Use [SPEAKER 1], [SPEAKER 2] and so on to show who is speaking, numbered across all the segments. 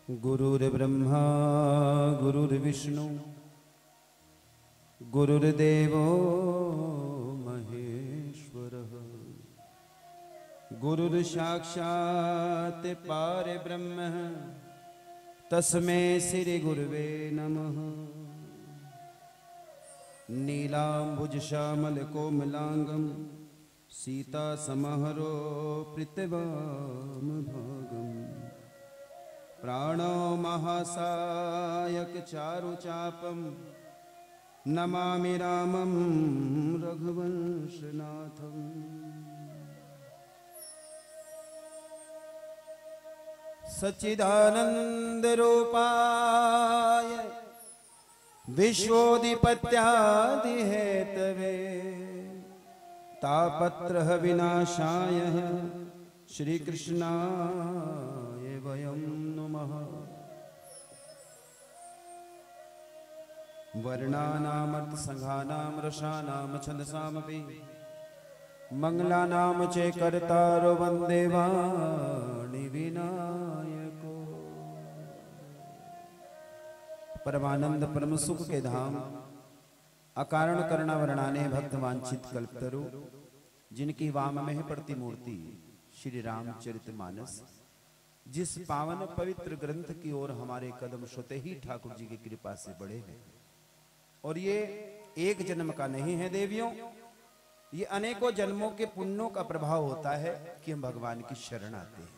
[SPEAKER 1] गुरुर्ब्रह्मा गुरुर्विष्णु गुरुर्देवो महेश्वरः गुरुर्साक्षात् परब्रह्म तस्मै श्री गुरुवे नमः। नीलाम्बुजश्यामलकोमलांगं सीतासमहरोऽप्रीतवामभागम् प्राणो महासायक चारुचापं नमामि रामं रघुवंशनाथम्। सच्चिदानन्दरूपाय विश्वोदिपत्यादिहेतवे तापत्रः विनाशाय श्रीकृष्णाय वयं नमः। वर्णानामर्थसंघानां रसानां छन्दसामपि मंगलानां च कर्तारो वन्दे वाणि विनायको। परमानंद परम सुख के धाम अकारण करुणा वर्णाने भक्त वांछित कल्पतरु जिनकी वाम में प्रतिमूर्ति श्री रामचरितमानस जिस पावन पवित्र ग्रंथ की ओर हमारे कदम स्वतः ही ठाकुर जी की कृपा से बढ़े हैं। और ये एक जन्म का नहीं है देवियों, ये अनेकों जन्मों के पुण्यों का प्रभाव होता है कि हम भगवान की शरण आते हैं।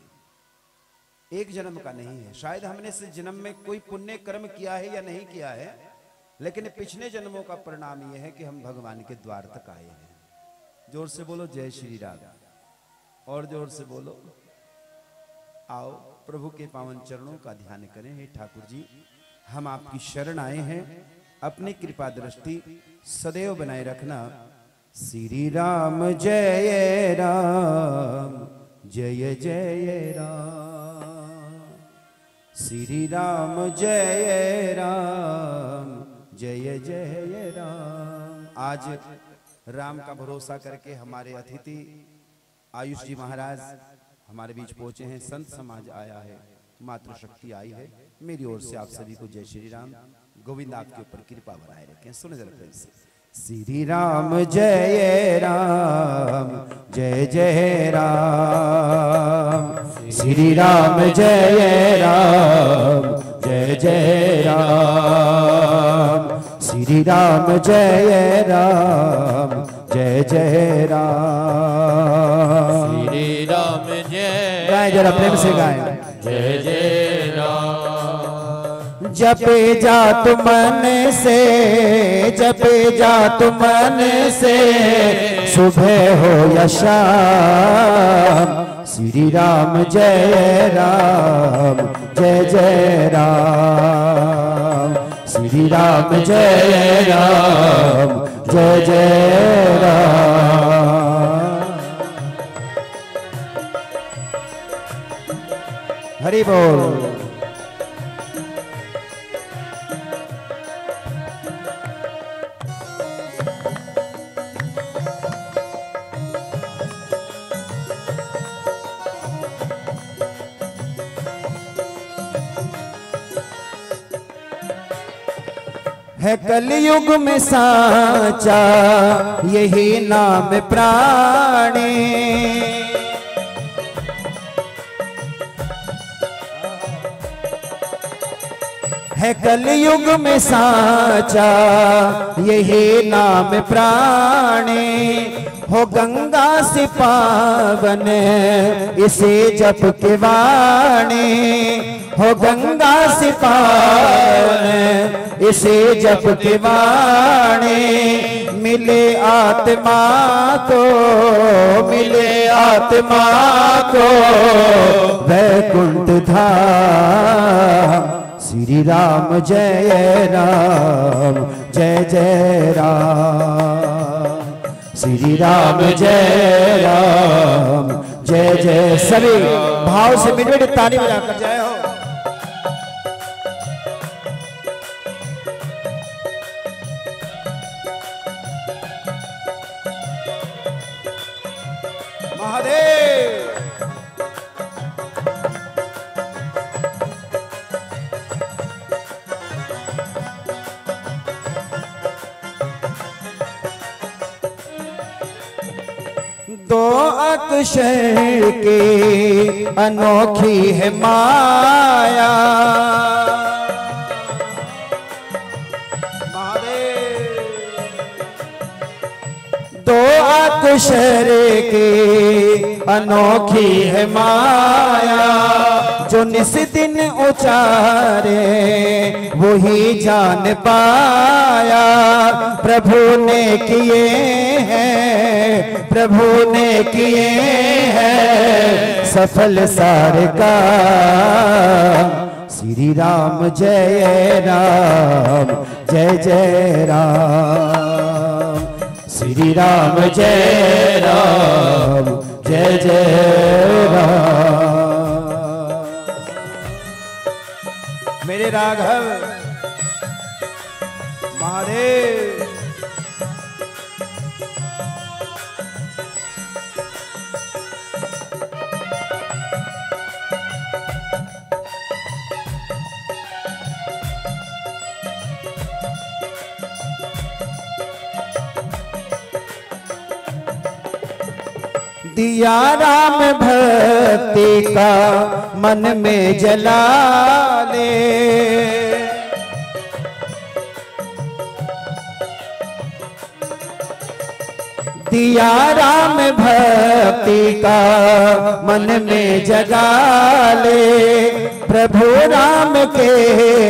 [SPEAKER 1] एक जन्म का नहीं है, शायद हमने इस जन्म में कोई पुण्य कर्म किया है या नहीं किया है, लेकिन पिछले जन्मों का परिणाम यह है कि हम भगवान के द्वार तक आए हैं। जोर से बोलो जय श्री राम, और जोर से बोलो आओ प्रभु के पावन चरणों का ध्यान करें। हे ठाकुर जी, हम आपकी शरण आए हैं, अपनी कृपा दृष्टि सदैव बनाए रखना। श्री राम जय राम जय जय राम, श्री राम जय राम जय जय राम। आज राम का भरोसा करके हमारे अतिथि आयुष जी महाराज हमारे बीच पहुंचे हैं। संत समाज आया है, मातृशक्ति आई है। मेरी ओर से आप सभी को जय श्री राम। गोविंद आपके ऊपर कृपा बनाए रखें। सुने जरा प्रेम से। श्री राम जय राम जय जय राम, श्री राम जय राम जय जय राम, श्री राम जय राम जय जय राम,
[SPEAKER 2] श्री राम जय।
[SPEAKER 1] गाएं जरा प्रेम से गाएं।
[SPEAKER 2] जय जय राम।
[SPEAKER 1] जपे जा तु मन से, जपे जा तु मन से, सुबह हो या शाम। श्री राम जय राम जय जय राम, श्री राम जय राम जय जय राम। हरि बोल। है कलयुग में साचा यही नाम प्राणी, है कलयुग में साचा यही नाम प्राणी। हो गंगा से पावन इसे जप के वाणी, हो गंगा से पावन इसे जप के वाणी। मिले आत्मा को, मिले आत्मा को वैकुंठ धाम। श्री राम जय राम जय जय राम, श्री राम जय राम जय जय। सभी भाव से मिनट ताली बजाकर जय हो। महादेव। अक्षर की अनोखी है माया। दो अक्षर की अनोखी है माया, जो निस दिन उचारे वही जान पाया। प्रभु ने किए हैं, प्रभु ने किए हैं सफल सारे काम। श्री राम जय राम, जय जय राम। श्री राम जय राम, जय जय राम। मेरे राघव महादेव, दिया राम भक्ति का मन में जला ले। दिया राम भक्ति का मन में जगा ले। प्रभु राम के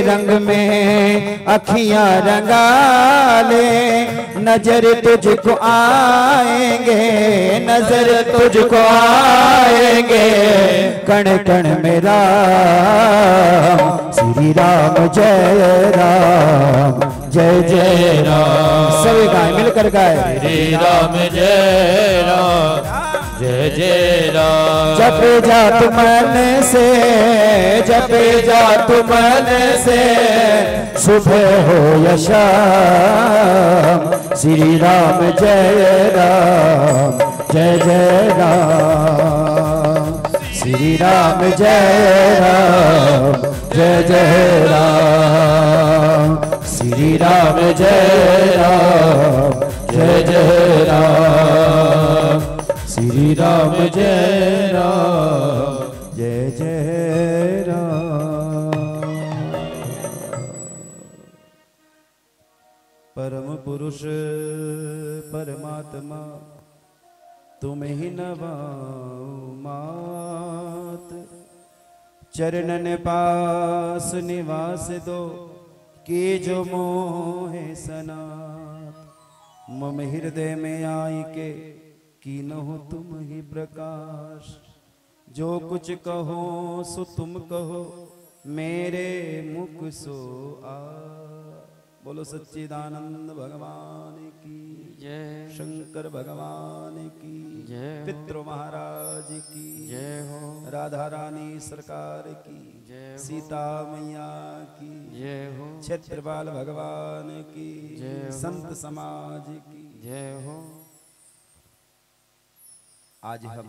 [SPEAKER 1] रंग में अखियां रंगा ले। नजर तुझको आएंगे, नजर तुझको आएंगे कण कण में राम। श्री राम जय राम, जय जय राम। सभी गाय मिलकर गाए।
[SPEAKER 2] श्री राम जय राम, जय जय राम।
[SPEAKER 1] जपे जा तू मन से, जपे जा तू मन से, सुबह हो या शाम। श्री राम जय राम, जय जय राम। श्री राम जय राम, जय जय राम। श्री राम जय राम, जय जय राम। श्री राम जय राम, जय जय राम। परम पुरुष परमात्मा तुम ही नवाओ मात। चरणन पास निवास दो कि जो मोहे सनात। मम हृदय में आई के कीनहु तुम ही प्रकाश। जो कुछ कहो सो तुम कहो, मेरे मुख सो आ। बोलो सच्चिदानंद भगवान की
[SPEAKER 2] जय,
[SPEAKER 1] शंकर भगवान की
[SPEAKER 2] जय,
[SPEAKER 1] पितृ महाराज की
[SPEAKER 2] जय हो,
[SPEAKER 1] राधा रानी सरकार की
[SPEAKER 2] जय हो,
[SPEAKER 1] सीता मैया की
[SPEAKER 2] जय हो,
[SPEAKER 1] क्षेत्रपाल भगवान की
[SPEAKER 2] जय हो,
[SPEAKER 1] संत समाज की
[SPEAKER 2] जय हो।
[SPEAKER 1] आज हम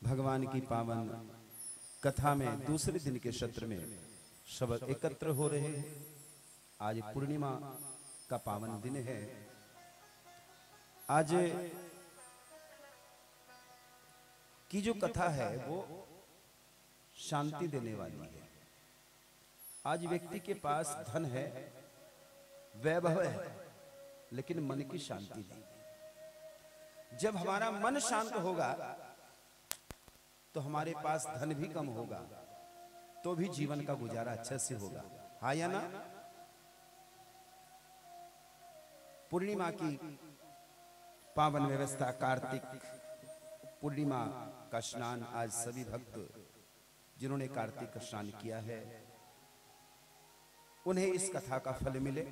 [SPEAKER 1] भगवान की पावन कथा में दूसरे दिन के सत्र में सब एकत्र हो रहे हैं। आज पूर्णिमा का पावन दिन है। आज की जो कथा है वो शांति देने वाली है। आज व्यक्ति के पास धन है, वैभव है, लेकिन मन की शांति नहीं। जब हमारा मन शांत होगा तो हमारे पास धन भी कम होगा, तो भी जीवन का गुजारा अच्छे से होगा। हाँ या ना? पूर्णिमा की पावन व्यवस्था, कार्तिक पूर्णिमा का स्नान आज सभी भक्त जिन्होंने कार्तिक का स्नान किया है उन्हें इस कथा का फल मिले।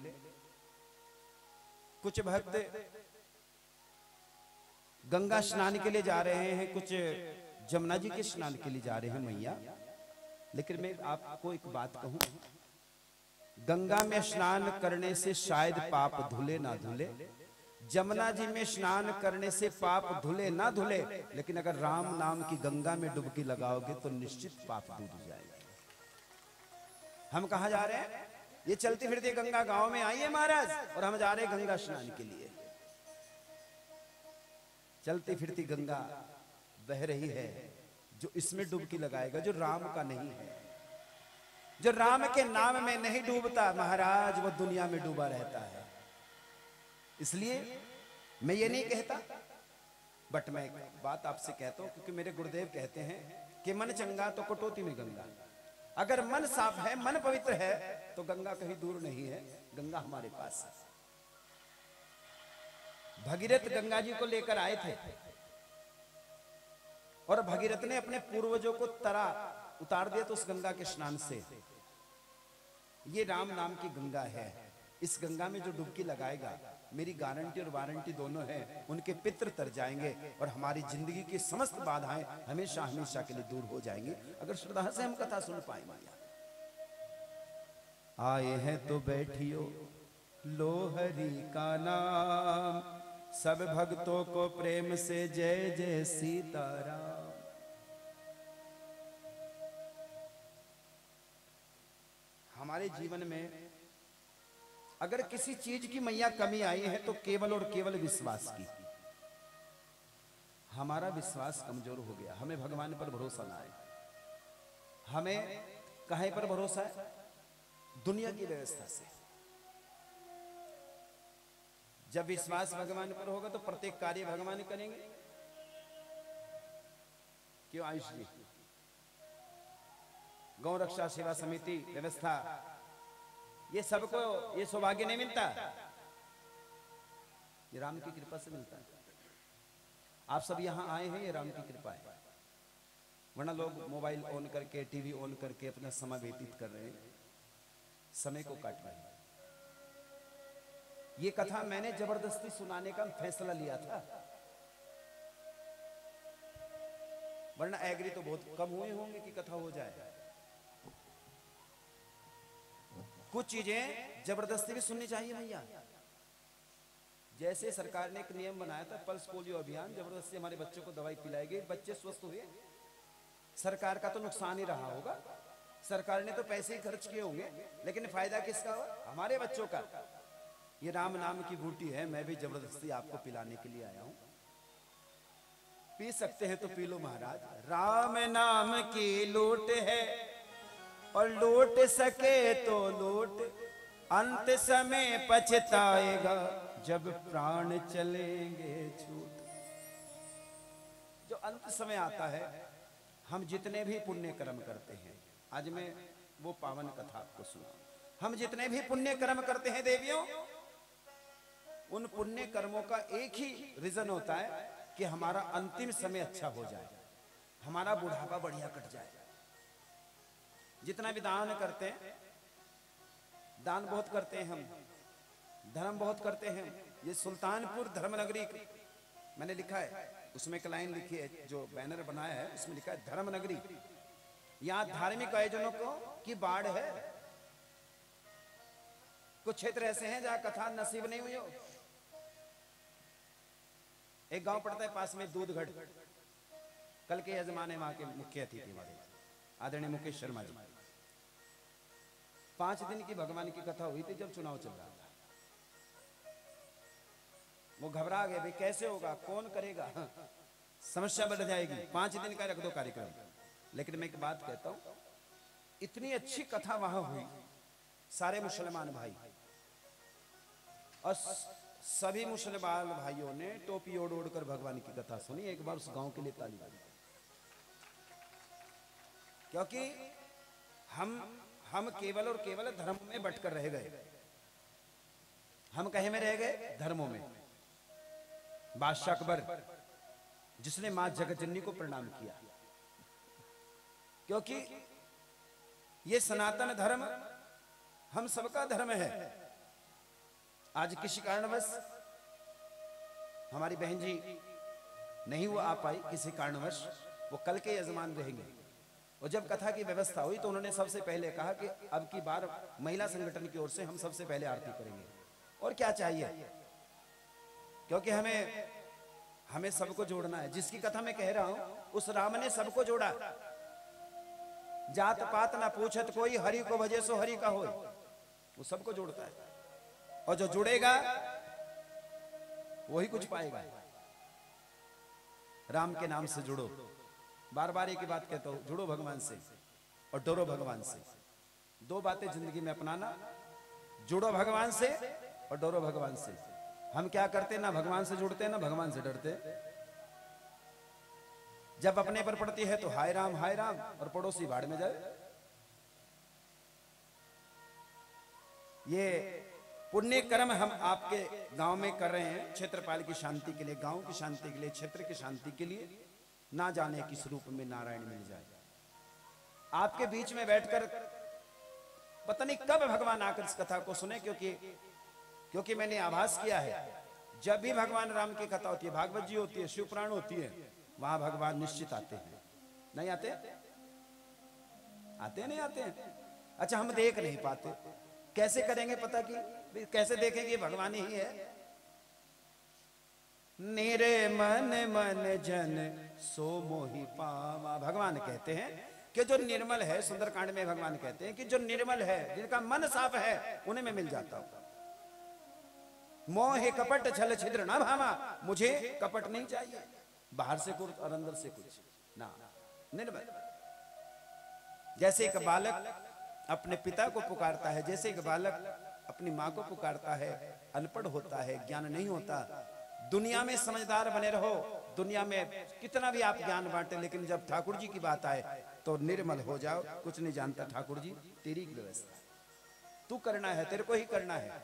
[SPEAKER 1] कुछ भक्त गंगा स्नान के लिए जा रहे हैं, कुछ जमुना जी के स्नान के लिए जा रहे हैं मैया। लेकिन मैं आपको एक बात कहूं, गंगा में स्नान करने से शायद पाप धुले ना धुले, जमुना जी में स्नान करने से पाप धुले ना धुले, लेकिन अगर राम नाम की गंगा में डुबकी लगाओगे तो निश्चित पाप धुल जाएगा। हम कहां जा रहे हैं? ये चलती फिरती गंगा गांव में आई है महाराज, और हम जा रहे हैं गंगा स्नान के लिए। चलती फिरती गंगा बह रही है, जो इसमें डुबकी लगाएगा, जो राम का नहीं है, जो राम के नाम में नहीं डूबता महाराज, वो दुनिया में डूबा रहता है। इसलिए मैं ये नहीं कहता, बट मैं एक बात आपसे कहता हूं, क्योंकि मेरे गुरुदेव कहते हैं कि मन चंगा तो कटौती में गंगा। अगर मन साफ है, मन पवित्र है, तो गंगा कहीं दूर नहीं है, गंगा हमारे पास है। भगीरथ गंगा जी को लेकर आए थे और भगीरथ ने अपने पूर्वजों को उतार दिया तो उस गंगा के स्नान से। ये राम नाम की गंगा है, इस गंगा में जो डुबकी लगाएगा, मेरी गारंटी और वारंटी दोनों है, उनके पितृ तर जाएंगे और हमारी जिंदगी की समस्त बाधाएं हमेशा हमेशा के लिए दूर हो जाएंगी, अगर श्रद्धा से हम कथा सुन पाएंगे। आए हैं तो बैठियो लो हरि का नाम, सब भक्तों को प्रेम से जय जय सीताराम। हमारे जीवन में अगर किसी चीज की मैया कमी आई है तो केवल और केवल विश्वास की। हमारा विश्वास कमजोर हो गया, हमें भगवान पर भरोसा ना है। हमें कहां पर भरोसा है? दुनिया की व्यवस्था से। जब विश्वास भगवान पर होगा तो प्रत्येक कार्य भगवान करेंगे। क्यों आयुष जी? गौ रक्षा सेवा समिति व्यवस्था, ये सबको ये सौभाग्य नहीं मिलता, ये राम की कृपा से मिलता है। आप सब यहां आए हैं, ये राम की कृपा है, वरना लोग मोबाइल ऑन करके, टीवी ऑन करके अपना समय व्यतीत कर रहे हैं, समय को काट रहे हैं। ये कथा मैंने जबरदस्ती सुनाने का फैसला लिया था, वरना एग्री तो बहुत कम हुए होंगे कि कथा हो जाए। कुछ चीजें जबरदस्ती भी सुननी चाहिए भैया। जैसे सरकार ने एक नियम बनाया था, पल्स पोलियो अभियान, जबरदस्ती हमारे बच्चों को दवाई पिलाई गई, बच्चे स्वस्थ हुए। सरकार का तो नुकसान ही रहा होगा, सरकार ने तो पैसे ही खर्च किए होंगे, लेकिन फायदा किसका हुआ? हमारे बच्चों का। ये राम नाम की बूटी है, मैं भी जबरदस्ती आपको पिलाने के लिए आया हूं। पी सकते हैं तो पी लो महाराज। राम नाम की लूट है और लूट सके तो लूट, अंत समय पछताएगा जब प्राण चलेंगे छूट। जो अंत समय आता है, हम जितने भी पुण्य कर्म करते हैं, आज मैं वो पावन कथा आपको सुना, हम जितने भी पुण्य कर्म करते हैं देवियों, उन पुण्य कर्मों का एक ही रीजन होता है कि हमारा अंतिम समय अच्छा हो जाए, हमारा बुढ़ापा बढ़िया कट जाए। जितना भी दान करते हैं, दान बहुत करते हैं हम, धर्म बहुत करते हैं। ये सुल्तानपुर धर्मनगरी मैंने लिखा है, उसमें एक लाइन लिखी है, जो बैनर बनाया है उसमें लिखा है धर्मनगरी। यहाँ धार्मिक आयोजनों को की बाढ़ है। कुछ क्षेत्र ऐसे हैं जहां कथा नसीब नहीं हुई हो। एक गांव पड़ता है पास में दूधगढ़, कल के यजमान है वहां के मुख्य अतिथि हमारे आदरणीय मुकेश शर्मा जी। 5 दिन की भगवान की कथा हुई थी जब चुनाव चल रहा था। वो घबरा गए, भाई कैसे होगा, कौन करेगा, समस्या बढ़ जाएगी, 5 दिन का रख दो कार्यक्रम। लेकिन मैं एक बात कहता हूं, इतनी अच्छी कथा वहां हुई, सारे मुसलमान भाई और सभी मुसलमान भाइयों ने टोपी ओढ़ ओढ़ कर भगवान की कथा सुनी। एक बार उस गांव के लिए ताली बजाई, क्योंकि हम केवल और केवल धर्म में बटकर रह गए। हम कहे में रह गए? धर्मों में। बादशाह अकबर जिसने मां जगतजननी को प्रणाम किया, क्योंकि ये सनातन धर्म हम सबका धर्म है। आज किसी कारणवश हमारी बहन जी नहीं वो आ पाई, किसी कारणवश वो कल के यजमान रहेंगे। और जब कथा की व्यवस्था हुई तो उन्होंने सबसे पहले कहा कि अब की बार महिला संगठन की ओर से हम सबसे पहले आरती करेंगे। और क्या चाहिए, क्योंकि हमें सबको जोड़ना है। जिसकी कथा मैं कह रहा हूं, उस राम ने सबको जोड़ा। जात पात ना पूछत कोई, हरि को भजे सो हरि का होय। वो सबको जोड़ता है, और जो जुड़ेगा वही कुछ पाएगा। राम के नाम से जुड़ो। बार बार एक ही बात कहता हूं, जुड़ो भगवान से और डरो भगवान से। दो बातें जिंदगी में अपनाना, जुड़ो भगवान से और डरो भगवान से। हम क्या करते, ना भगवान से जुड़ते ना भगवान से डरते। जब अपने पर पड़ती है तो हाय राम और पड़ोसी भाड़ में जाए। ये पुण्य कर्म हम आपके गांव में कर रहे हैं, क्षेत्रपाल की शांति के लिए, गांव की शांति के लिए, क्षेत्र की शांति के लिए। ना जाने किस रूप में नारायण मिल जाए। आपके बीच में बैठकर पता नहीं कब भगवान आकर इस कथा को सुने, क्योंकि मैंने आभास किया है, जब भी भगवान राम की कथा होती है, भागवत जी होती है, शिव पुराण होती है, वहां भगवान निश्चित आते हैं। नहीं आते? आते नहीं आते हैं? अच्छा, हम देख नहीं पाते, कैसे करेंगे पता? कि कैसे देखेंगे भगवान ही है? निरे मन मन जन सो मोहि पावा। भगवान कहते हैं कि जो निर्मल है, सुंदरकांड में भगवान कहते हैं कि जो निर्मल है, जिनका मन साफ है, उन्हें मैं मिल जाता हूं। मोह कपट छल छिद्र ना भावा, मुझे कपट नहीं चाहिए, बाहर से कुछ और अंदर से कुछ ना, निर्मल। जैसे एक बालक अपने पिता को पुकारता है, जैसे एक बालक अपनी माँ को पुकारता है, अनपढ़ होता है, ज्ञान नहीं होता। दुनिया में समझदार बने रहो, दुनिया में कितना भी आप ज्ञान बांटे, लेकिन जब ठाकुर जी की बात आए तो निर्मल हो जाओ। कुछ नहीं जानता ठाकुर जी, तेरी व्यवस्था, तू करना है, तेरे को ही करना है।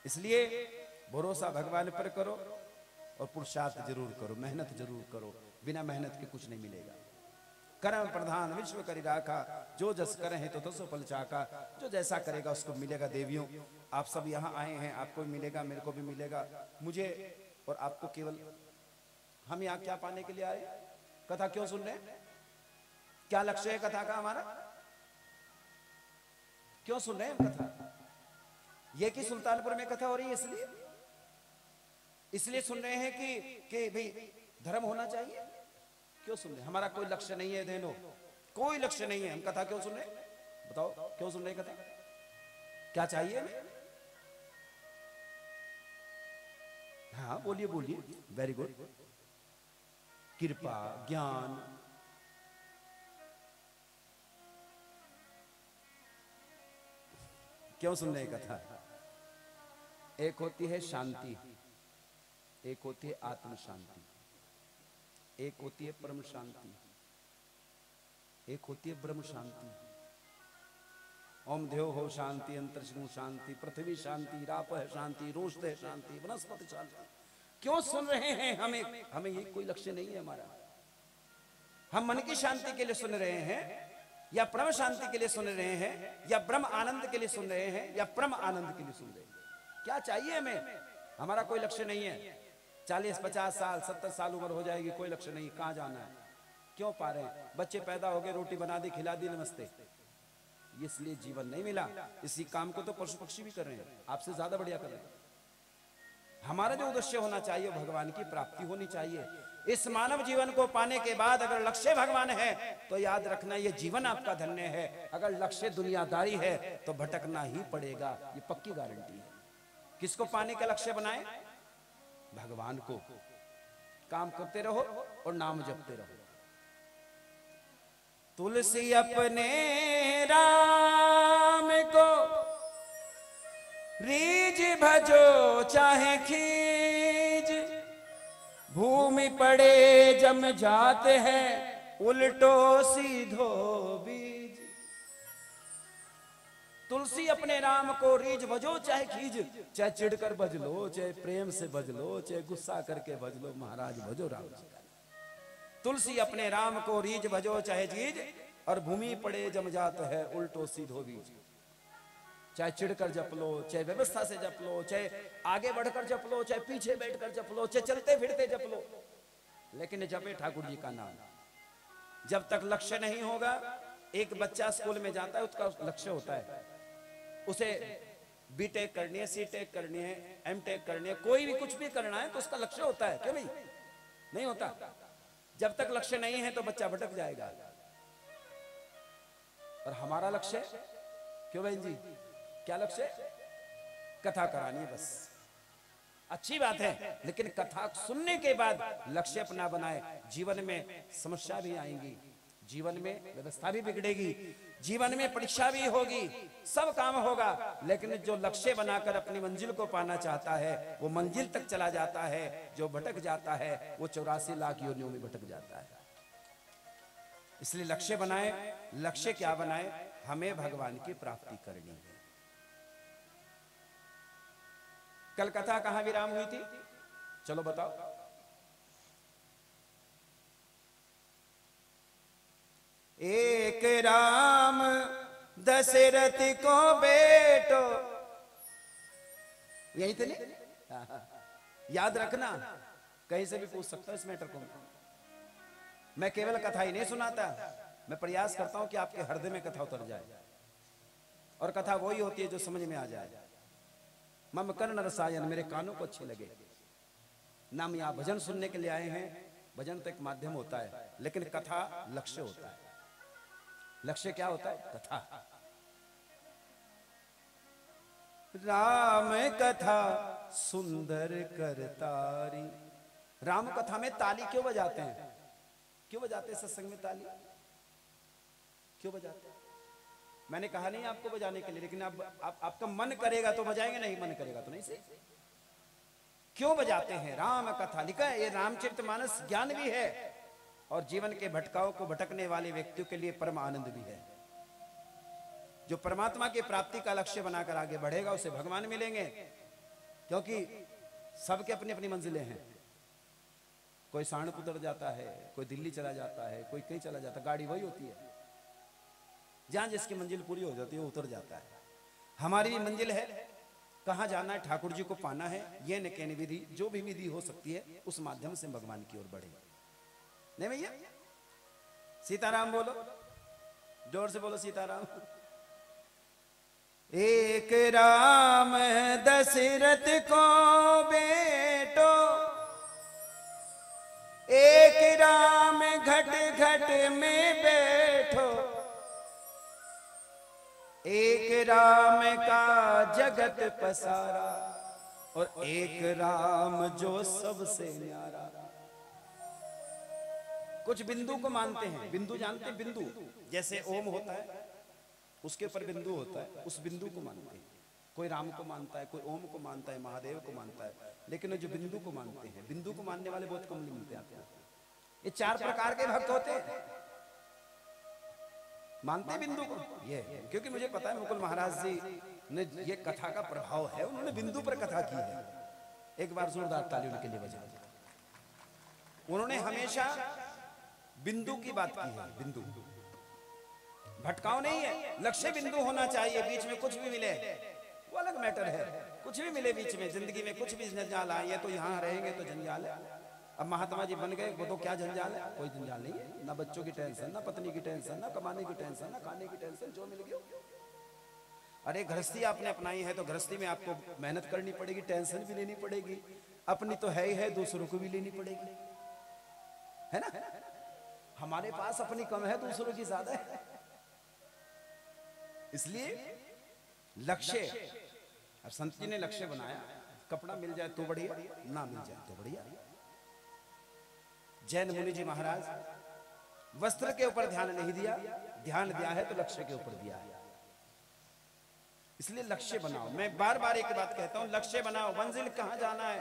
[SPEAKER 1] इसलिए भरोसा भगवान पर करो और पुरुषार्थ जरूर करो, मेहनत जरूर करो। बिना मेहनत के कुछ नहीं मिलेगा। कर्म प्रधान विश्व करी राखा, जो जस करे हैं तो तसो फल चाका। जो जैसा करेगा उसको मिलेगा। देवियों, आप सब यहाँ आए हैं, आपको भी मिलेगा, मेरे को भी मिलेगा, मुझे और आपको। केवल हम यहाँ क्या पाने के लिए आए? कथा क्यों सुन रहे हैं? क्या लक्ष्य है कथा का हमारा? क्यों सुन रहे हैं हम कथा? ये कि सुल्तानपुर में कथा हो रही है इसलिए सुन रहे हैं कि भाई धर्म होना चाहिए? क्यों सुन रहे हैं? हमारा कोई लक्ष्य नहीं है देनो, कोई लक्ष्य नहीं है। हम कथा क्यों सुन रहे हैं? बताओ, क्यों सुन रहे हैं कथा? क्या चाहिए हमें? हाँ बोलिए बोलिए। Very good. कृपा, ज्ञान, क्यों सुन रहे हैं कथा? एक होती है शांति, एक होती है आत्म शांति, एक होती है परम शांति, एक होती है ब्रह्म शांति। ओम देव हो शांति, अंतरिक्ष शांति, पृथ्वी शांति, राप है शांति, रोष्ट है शांति, वनस्पति शांति। क्यों सुन रहे हैं? हमें ये कोई लक्ष्य नहीं है हमारा। हम मन की शांति के लिए सुन रहे हैं, या परम शांति के लिए सुन रहे हैं, या ब्रह्म आनंद के लिए सुन रहे हैं, या परम आनंद के लिए सुन रहे हैं? क्या चाहिए हमें? हमारा कोई लक्ष्य नहीं है। 40, 50 साल, 70 साल उम्र हो जाएगी, कोई लक्ष्य नहीं। कहां जाना है? क्यों पा रहे हैं? बच्चे पैदा हो गए, रोटी बना दी, खिला दी, नमस्ते। इसलिए जीवन नहीं मिला। इसी काम को तो पशु पक्षी भी कर रहे हैं, आपसे ज्यादा बढ़िया कर रहे हैं। हमारा जो उद्देश्य होना चाहिए, भगवान की प्राप्ति होनी चाहिए। इस मानव जीवन को पाने के बाद अगर लक्ष्य भगवान है तो याद रखना, ये जीवन आपका धन्य है। अगर लक्ष्य दुनियादारी है तो भटकना ही पड़ेगा, ये पक्की गारंटी है। किसको पाने का लक्ष्य बनाए? भगवान को। काम करते रहो और नाम जपते रहो। तुलसी अपने राम को रीज भजो चाहे खीज, भूमि पड़े जम जाते हैं उल्टो सीधो बीज। तुलसी अपने राम को रीज भजो चाहे खीज, चाहे चिढ़कर भज लो, चाहे प्रेम से भज लो, चाहे गुस्सा करके भज लो, महाराज भजो राम जी का। तुलसी अपने राम को रीज भजो चाहे चीज, और भूमि पड़े जम जाता है उल्टो सीधो बीज। चाहे चिढ़कर जप लो, चाहे व्यवस्था से जप लो, चाहे आगे बढ़कर जप लो, चाहे पीछे बैठकर जप लो, चाहे चलते फिरते जप लो, लेकिन जपे ठाकुर जी का नाम। जब तक लक्ष्य नहीं होगा, एक बच्चा स्कूल में जाता है, उसका लक्ष्य होता है उसे बीटेक करनी है, सीटेक करनी है, एमटेक करनी है, कोई भी कुछ भी करना है तो उसका लक्ष्य होता है। क्यों भाई? नहीं होता। जब तक लक्ष्य नहीं है तो बच्चा भटक जाएगा। और हमारा लक्ष्य क्यों बहन जी? क्या लक्ष्य? कथा करानी है बस। अच्छी बात है, लेकिन कथा सुनने के बाद लक्ष्य अपना बनाए। जीवन में समस्या भी आएंगी, जीवन में व्यवस्था भी बिगड़ेगी, जीवन में परीक्षा भी होगी, सब काम होगा, लेकिन जो लक्ष्य बनाकर अपनी मंजिल को पाना चाहता है वो मंजिल तक चला जाता है। जो भटक जाता है वो 84 लाख योनियों में भटक जाता है। इसलिए लक्ष्य बनाए। लक्ष्य क्या बनाए? हमें भगवान की प्राप्ति करनी है। कल कथा कहां विराम हुई थी? चलो बताओ। एक राम दशरथ को बेटो, यही थे नहीं? याद रखना, कहीं से भी पूछ सकता हूं इस मैटर को। मैं केवल कथा ही नहीं सुनाता, मैं प्रयास करता हूं कि आपके हृदय में कथा उतर जाए। और कथा वही होती है जो समझ में आ जाए। मम कर्ण रसायन, मेरे कानों को अच्छे लगे। नाम यहां भजन सुनने के लिए आए हैं। भजन तो एक माध्यम होता है, लेकिन कथा लक्ष्य होता है। लक्ष्य क्या होता है? कथा। राम कथा सुंदर करतारी। राम कथा में ताली क्यों बजाते हैं? क्यों बजाते हैं सत्संग में ताली? क्यों बजाते हैं? मैंने कहा नहीं आपको बजाने के लिए, लेकिन आपका मन करेगा तो बजाएंगे, नहीं मन करेगा तो नहीं। सही क्यों बजाते हैं? राम कथा लिखा है, ये रामचरितमानस ज्ञान भी है और जीवन के भटकाओं को भटकने वाले व्यक्तियों के लिए परम आनंद भी है। जो परमात्मा की प्राप्ति का लक्ष्य बनाकर आगे बढ़ेगा उसे भगवान मिलेंगे, क्योंकि सबके अपनी अपनी मंजिलें हैं। कोई सहारनपुर उतर जाता है, कोई दिल्ली चला जाता है, कोई कहीं चला जाता है। गाड़ी वही होती है, जहां जिसकी मंजिल पूरी हो जाती है वो उतर जाता है। हमारी भी मंजिल है, कहां जाना है? ठाकुर जी को पाना है। ये न कहने विधि, जो भी विधि हो सकती है उस माध्यम से भगवान की ओर बढ़े। नहीं भैया? सीताराम बोलो, जोर से बोलो सीताराम। एक राम दशरथ को बेटो, एक राम घट घट में बैठो, एक राम का जगत पसारा, और एक राम जो सबसे न्यारा। कुछ बिंदु को मानते हैं। बिंदु जानते हैं? बिंदु जैसे ओम होता है, उसके ऊपर बिंदु होता है, उस बिंदु को मानते हैं। कोई राम को मानता है, कोई ओम को मानता है, महादेव को मानता है, लेकिन जो बिंदु को मानते हैं, बिंदु को मानने वाले बहुत कम मिलते हैं आपको। ये 4 प्रकार के भक्त होते हैं, मानते बिंदु को। ये क्योंकि मुझे पता है मुकुल महाराज जी ने, ये कथा का प्रभाव है, उन्होंने बिंदु पर कथा की है। एक बार जोरदार ताली उनके लिए बजा दो। उन्होंने हमेशा बिंदु की बात की है। बिंदु भटकाव नहीं है, लक्ष्य बिंदु होना चाहिए। बीच में कुछ भी मिले वो अलग मैटर है। कुछ भी मिले बीच में, जिंदगी में कुछ भी जंजाल आए तो यहाँ रहेंगे तो जंजाल है। अब महात्मा जी बन गए वो तो क्या जंजाल है? कोई जंजाल नहीं है। ना बच्चों की टेंशन, ना पत्नी की टेंशन, ना कमाने की टेंशन, ना खाने की टेंशन, जो मिल गया। अरे गृहस्थी आपने अपनाई है तो गृहस्थी में आपको मेहनत करनी पड़ेगी, टेंशन भी लेनी पड़ेगी। अपनी तो है ही है, दूसरों को भी लेनी पड़ेगी, है ना? हमारे पास अपनी कम है, दूसरों की ज्यादा है। इसलिए लक्ष्य, और संत जी ने लक्ष्य बनाया। कपड़ा मिल जाए तो बढ़िया, ना मिल जाए तो बढ़िया। जैन मुनि जी महाराज वस्त्र के ऊपर ध्यान नहीं दिया, ध्यान दिया है तो लक्ष्य के ऊपर दिया है। इसलिए लक्ष्य बनाओ। मैं बार बार एक बात कहता हूं, लक्ष्य बनाओ। मंजिल कहां जाना है?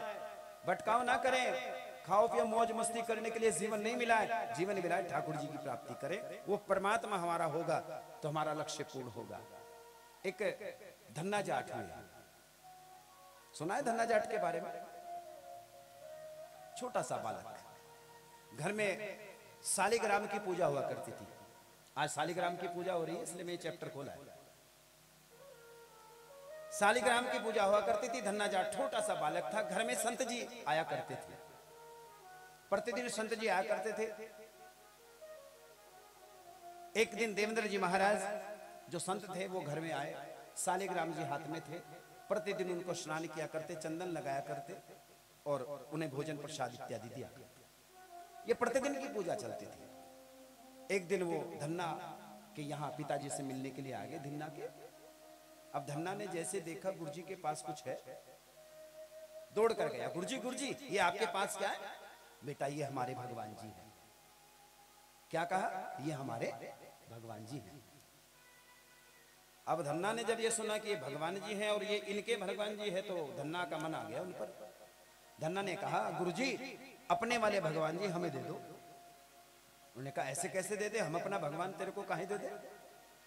[SPEAKER 1] भटकाव ना करें। खाओ पियो मौज मस्ती करने के लिए जीवन नहीं मिला है। जीवन मिला है ठाकुर जी की प्राप्ति करें, वो परमात्मा हमारा होगा तो हमारा लक्ष्य पूर्ण होगा। एक धन्ना जाट हुए, सुना है धन्ना जाट के बारे में? छोटा सा बालक, घर में शालिग्राम की पूजा हुआ करती थी। आज शालिग्राम की पूजा हो रही है, इसलिए मैं ये चैप्टर खोला है। शालिग्राम की पूजा हुआ करती थी। धन्ना जाट छोटा सा बालक था। घर में संत जी आया करते थे, प्रतिदिन संत जी आया करते थे। एक दिन देवेंद्र जी महाराज जो संत थे वो घर में आए। शालिग्राम जी हाथ में थे। प्रतिदिन उनको स्नान किया करते, चंदन लगाया करते और उन्हें भोजन प्रसाद इत्यादि दिया करते। ये प्रतिदिन की पूजा चलती थी। एक दिन वो धन्ना के यहाँ पिताजी से मिलने के लिए आ गए, धन्ना के। अब धन्ना ने जैसे देखा गुरुजी के पास कुछ है, दौड़ कर गया, गुरुजी ये आपके पास क्या है? बेटा ये हमारे भगवान जी हैं। क्या कहा? ये हमारे भगवान जी हैं। अब धन्ना ने जब ये सुना कि ये भगवान जी हैं और ये इनके भगवान जी है, तो धन्ना का मन आ गया उन पर। धन्ना ने कहा, गुरुजी अपने वाले भगवान जी हमें दे दो। उन्होंने कहा, ऐसे कैसे दे दे? हम अपना भगवान तेरे को काहे दे दे?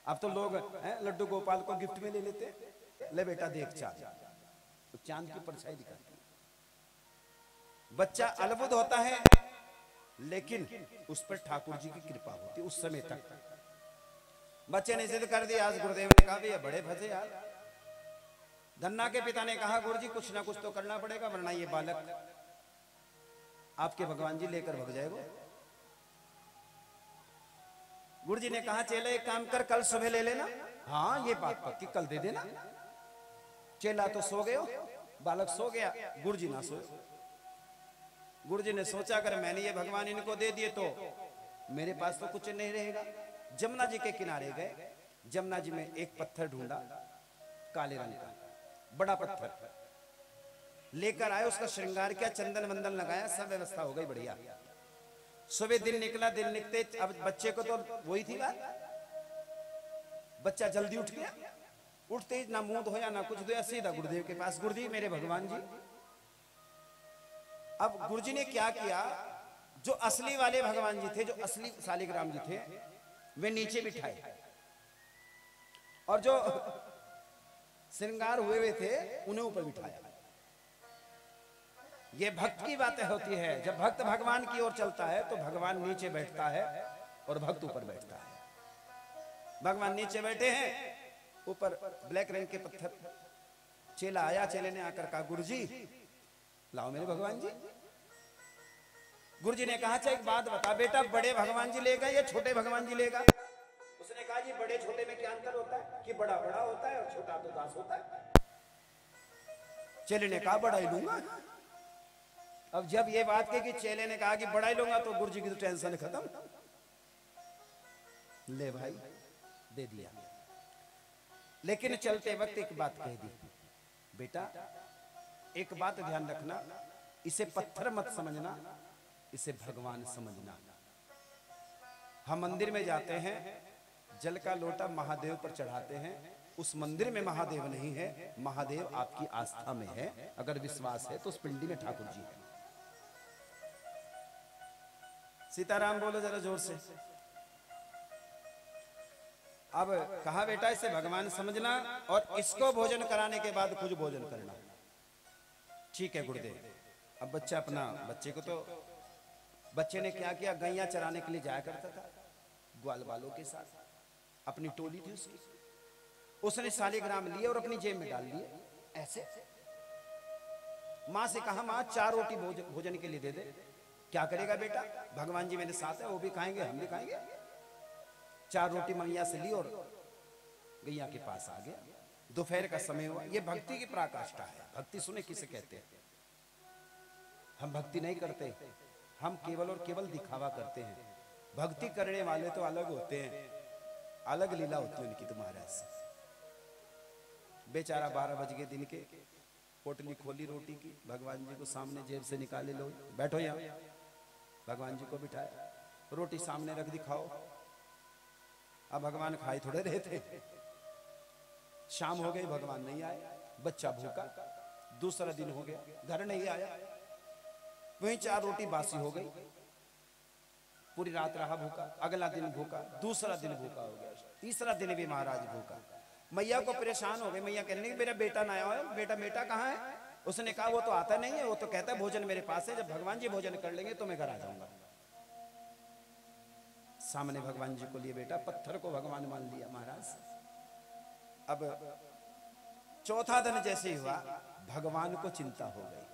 [SPEAKER 1] अब तो लोग लड्डू गोपाल को गिफ्ट में ले लेते। ले बेटा देख चांद, तो चांद की परछाई दिखाती है। बच्चा अलबुद होता है, लेकिन उस पर ठाकुर जी की कृपा होती है उस समय तक। बच्चे ने जिद कर दी। आज गुरुदेव ने कहा, ये बड़े फंसे यार। धन्ना के पिता ने कहा, गुरुजी कुछ ना कुछ तो करना पड़ेगा, वरना ये बालक आपके भगवान जी लेकर भग जाएगा। गुरुजी ने कहा, चेला एक काम कर, कल सुबह ले लेना। हाँ ये बात पक्की, कल दे देना। चेला तो सो गए, बालक सो गया, गुरुजी ना सोए। गुरुजी ने सोचा, अगर मैंने ये भगवान इनको दे दिए तो मेरे पास तो कुछ नहीं रहेगा। जमुना जी के किनारे गए। जमुना जी में एक पत्थर ढूंढा, काले रंग का बड़ा पत्थर लेकर आए। उसका श्रृंगार किया, चंदन वंदन लगाया, सब व्यवस्था हो गई बढ़िया। सुबह दिन निकला। दिन निकलते अब बच्चे को तो वही थी बात, बच्चा जल्दी उठ गया। उठते ही ना मुंह धोया ना कुछ धोया, सीधा गुरुदेव के पास। गुरुदेव मेरे भगवान जी। अब गुरुजी ने क्या किया, जो असली वाले भगवान जी थे, जो असली शालिग्राम जी थे, वे नीचे बिठाए, और जो श्रृंगार हुए हुए थे उन्हें ऊपर बिठाया। ये भक्त की बातें होती है। जब भक्त भगवान की ओर चलता है तो भगवान नीचे बैठता है और भक्त ऊपर बैठता है। भगवान नीचे बैठे हैं, ऊपर ब्लैक रंग के पत्थर। चेला आया, चेले ने आकर कहा, गुरुजी लाओ मेरे भगवान जी। गुरुजी ने कहा, अच्छा एक बात बता बेटा, बड़े भगवान जी लेगा या छोटे भगवान जी लेगा? उसने कहा, जी बड़े छोटे में क्या अंतर होता है कि बड़ा बड़ा होता है और छोटा तो दास होता है। चेले ने कहा, बड़ा ही लूंगा। अब जब ये बात कही कि चेले ने कहा कि बड़ा ही लूंगा, तो गुरुजी की तो टेंशन खत्म। ले भाई दे दिया। लेकिन चलते वक्त एक बात कह दी, बेटा एक बात ध्यान रखना, इसे पत्थर मत समझना, इसे भगवान समझना। हम मंदिर में जाते हैं, जल का लोटा महादेव पर चढ़ाते हैं। उस मंदिर में महादेव नहीं है, महादेव आपकी आस्था में है। अगर विश्वास है तो उस पिंडी में ठाकुर जी है। सीताराम बोलो जरा जोर से। अब कहा, बेटा इसे भगवान समझना और इसको भोजन कराने के बाद खुद भोजन करना। ठीक है गुरुदेव। अब बच्चा अपना, बच्चे को तो, बच्चे ने क्या किया, गैया चराने के लिए जाया करता था ग्वाल वालों के साथ। अपनी टोली थी उसकी, उसने शालिग्राम लिए और अपनी जेब में डाल लिए। ऐसे माँ से कहा, माँ 4 रोटी भोजन के लिए दे दे। क्या करेगा बेटा, भगवान जी मेरे साथ है, वो भी खाएंगे हम भी खाएंगे। 4 रोटी मैया से ली और गैया के पास आ गया। दोपहर का समय हुआ। ये भक्ति की पराकाष्ठा है। भक्ति सुने किसे कहते हैं? हम भक्ति नहीं करते, हम केवल और केवल दिखावा करते हैं। भक्ति करने वाले तो अलग होते हैं, अलग लीला होती है उनकी। तो महाराज बेचारा 12 बज गए दिन के, पोटली खोली रोटी की, भगवान जी को सामने जेब से निकाले, लो बैठो यहाँ। भगवान जी को बिठाया, रोटी सामने रख दी, खाओ। अब भगवान खाए थोड़े रहे थे। शाम हो गई, भगवान नहीं आए, बच्चा भूखा। दूसरा दिन हो गया, घर नहीं आया। वहीं 4 रोटी बासी हो गई, पूरी रात रहा भूखा। अगला दिन भूखा, दूसरा दिन भूखा हो गया, तीसरा दिन भी महाराज भूखा। मैया को परेशान हो गए। मैया कहने लगी, मेरा बेटा ना आया है। बेटा कहाँ है? उसने कहा, वो तो आता नहीं है, वो तो कहता है भोजन मेरे पास है, जब भगवान जी भोजन कर लेंगे तो मैं घर आ जाऊंगा। सामने भगवान जी को लिए बेटा, पत्थर को भगवान मान लिया महाराज। अब चौथा दिन जैसे ही हुआ, भगवान को चिंता हो गई,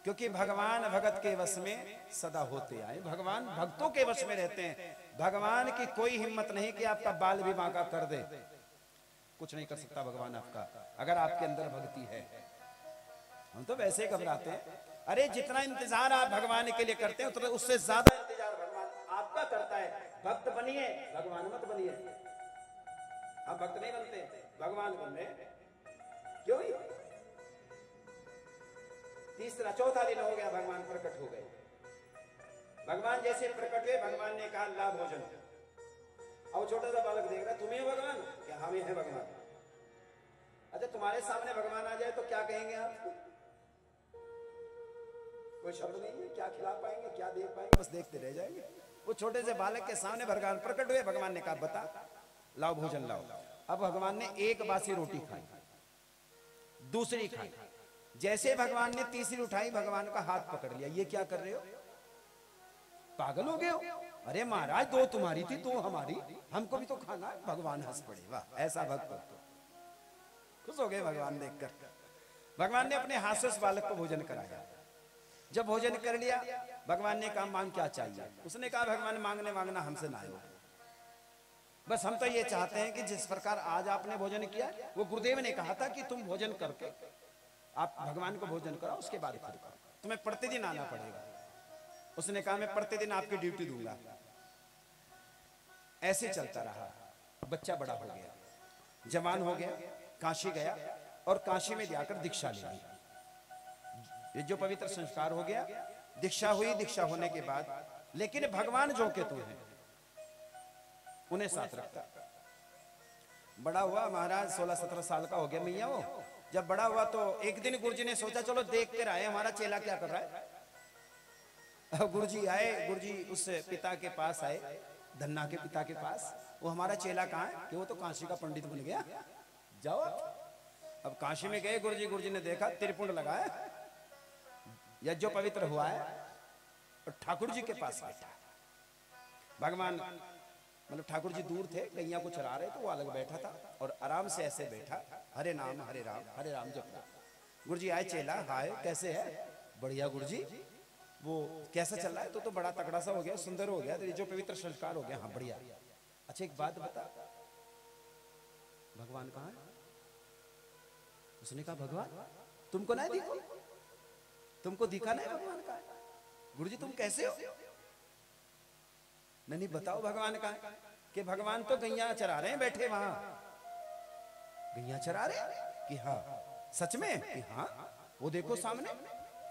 [SPEAKER 1] क्योंकि भगवान भगत के वश में सदा होते आए। भगवान भक्तों के वश में रहते हैं। भगवान की कोई हिम्मत नहीं कि आपका बाल भी बांका कर दे, कुछ नहीं कर सकता भगवान आपका, अगर आपके अंदर भक्ति है। हम तो वैसे ही घबराते हैं। अरे जितना इंतजार आप भगवान के लिए करते हैं, उतना उससे ज्यादा इंतजार भगवान आपका करता है। भक्त बनिए, भगवान मत बनिए। हम भक्त नहीं बनते, भगवान बन रहे। क्यों? तीसरा चौथा दिन हो गया, भगवान प्रकट हो गए। भगवान जैसे प्रकट हुए, भगवान ने कहा ला भोजन। अब छोटा सा बालक देख रहा, तुम्हें भगवान? क्या हमें है भगवान? अच्छा, तुम्हारे सामने भगवान आ जाए तो क्या कहेंगे आप? कोई शब्द नहीं है, क्या खिला पाएंगे, क्या दे पाएंगे, बस देखते रह जाएंगे। वो छोटे से बालक के सामने भगवान प्रकट हुए। भगवान ने कहा बता, लाओ भोजन लाओ। अब भगवान ने एक बासी रोटी खाई, दूसरी खाई। जैसे भगवान ने तीसरी उठाई, भगवान का हाथ पकड़ लिया। ये क्या कर रहे हो, पागल हो गए हो? अरे महाराज, दो तुम्हारी थी, दो हमारी, हमको भी तो खाना है। भगवान हंस पड़े, वाह ऐसा भक्त। खुश हो गए भगवान देखकर। भगवान ने अपने हाथ से उस बालक को भोजन कराया। जब भोजन कर लिया, भगवान ने कहा मांग क्या चाहिए? उसने कहा भगवान मांगने मांगना हमसे ना हो, बस हम तो ये चाहते हैं कि जिस प्रकार आज आपने भोजन किया, वो गुरुदेव ने कहा था कि तुम भोजन करके आप भगवान को भोजन कराओ, उसके बाद फिर करो, तुम्हें प्रतिदिन आना पड़ेगा। उसने कहा मैं प्रतिदिन आपकी ड्यूटी दूंगा। ऐसे चलता रहा। बच्चा बड़ा हो गया, जवान हो गया, काशी गया और काशी में जाकर दीक्षा ले ली। ये जो पवित्र संस्कार हो गया, दीक्षा हुई। दीक्षा होने के बाद लेकिन भगवान जो के तू हैं उन्हें साथ रखता। बड़ा हुआ महाराज, 16-17 साल का हो गया मैया वो। जब बड़ा हुआ तो एक दिन गुरुजी ने सोचा चलो देख कर आए हमारा चेला क्या कर रहा है। अब गुरुजी आए, गुरुजी उस पिता के पास आए, धन्ना के पिता के पास। वो हमारा चेला कहाँ है? कि वो तो काशी का पंडित बन गया, जाओ। अब काशी में गए गुरुजी, गुरुजी ने देखा त्रिपुंड लगाया, यज्ञ पवित्र हुआ है, और ठाकुर जी के पास बैठा। भगवान मतलब ठाकुर जी दूर थे, गैया को चरा रहे, तो वो अलग बैठा था और आराम से ऐसे बैठा, हरे राम हरे राम जप रहा। गुरुजी आए, चेला हाय कैसे है? बढ़िया गुरुजी। वो कैसा चल रहा है? तो बड़ा तगड़ा सा हो गया, सुंदर हो गया, जो पवित्र संस्कार हो गया। हाँ बढ़िया। अच्छा एक बात बता, भगवान कहाँ है? उसने कहा भगवान तुमको नहीं दिखो, तुमको दिखा नहीं भगवान का? गुरुजी तुम कैसे हो? नहीं बताओ भगवान का है? कि भगवान तो गैया चरा रहे हैं बैठे वहां। गैया चरा रहे कि हाँ सच में? कि हाँ वो देखो सामने,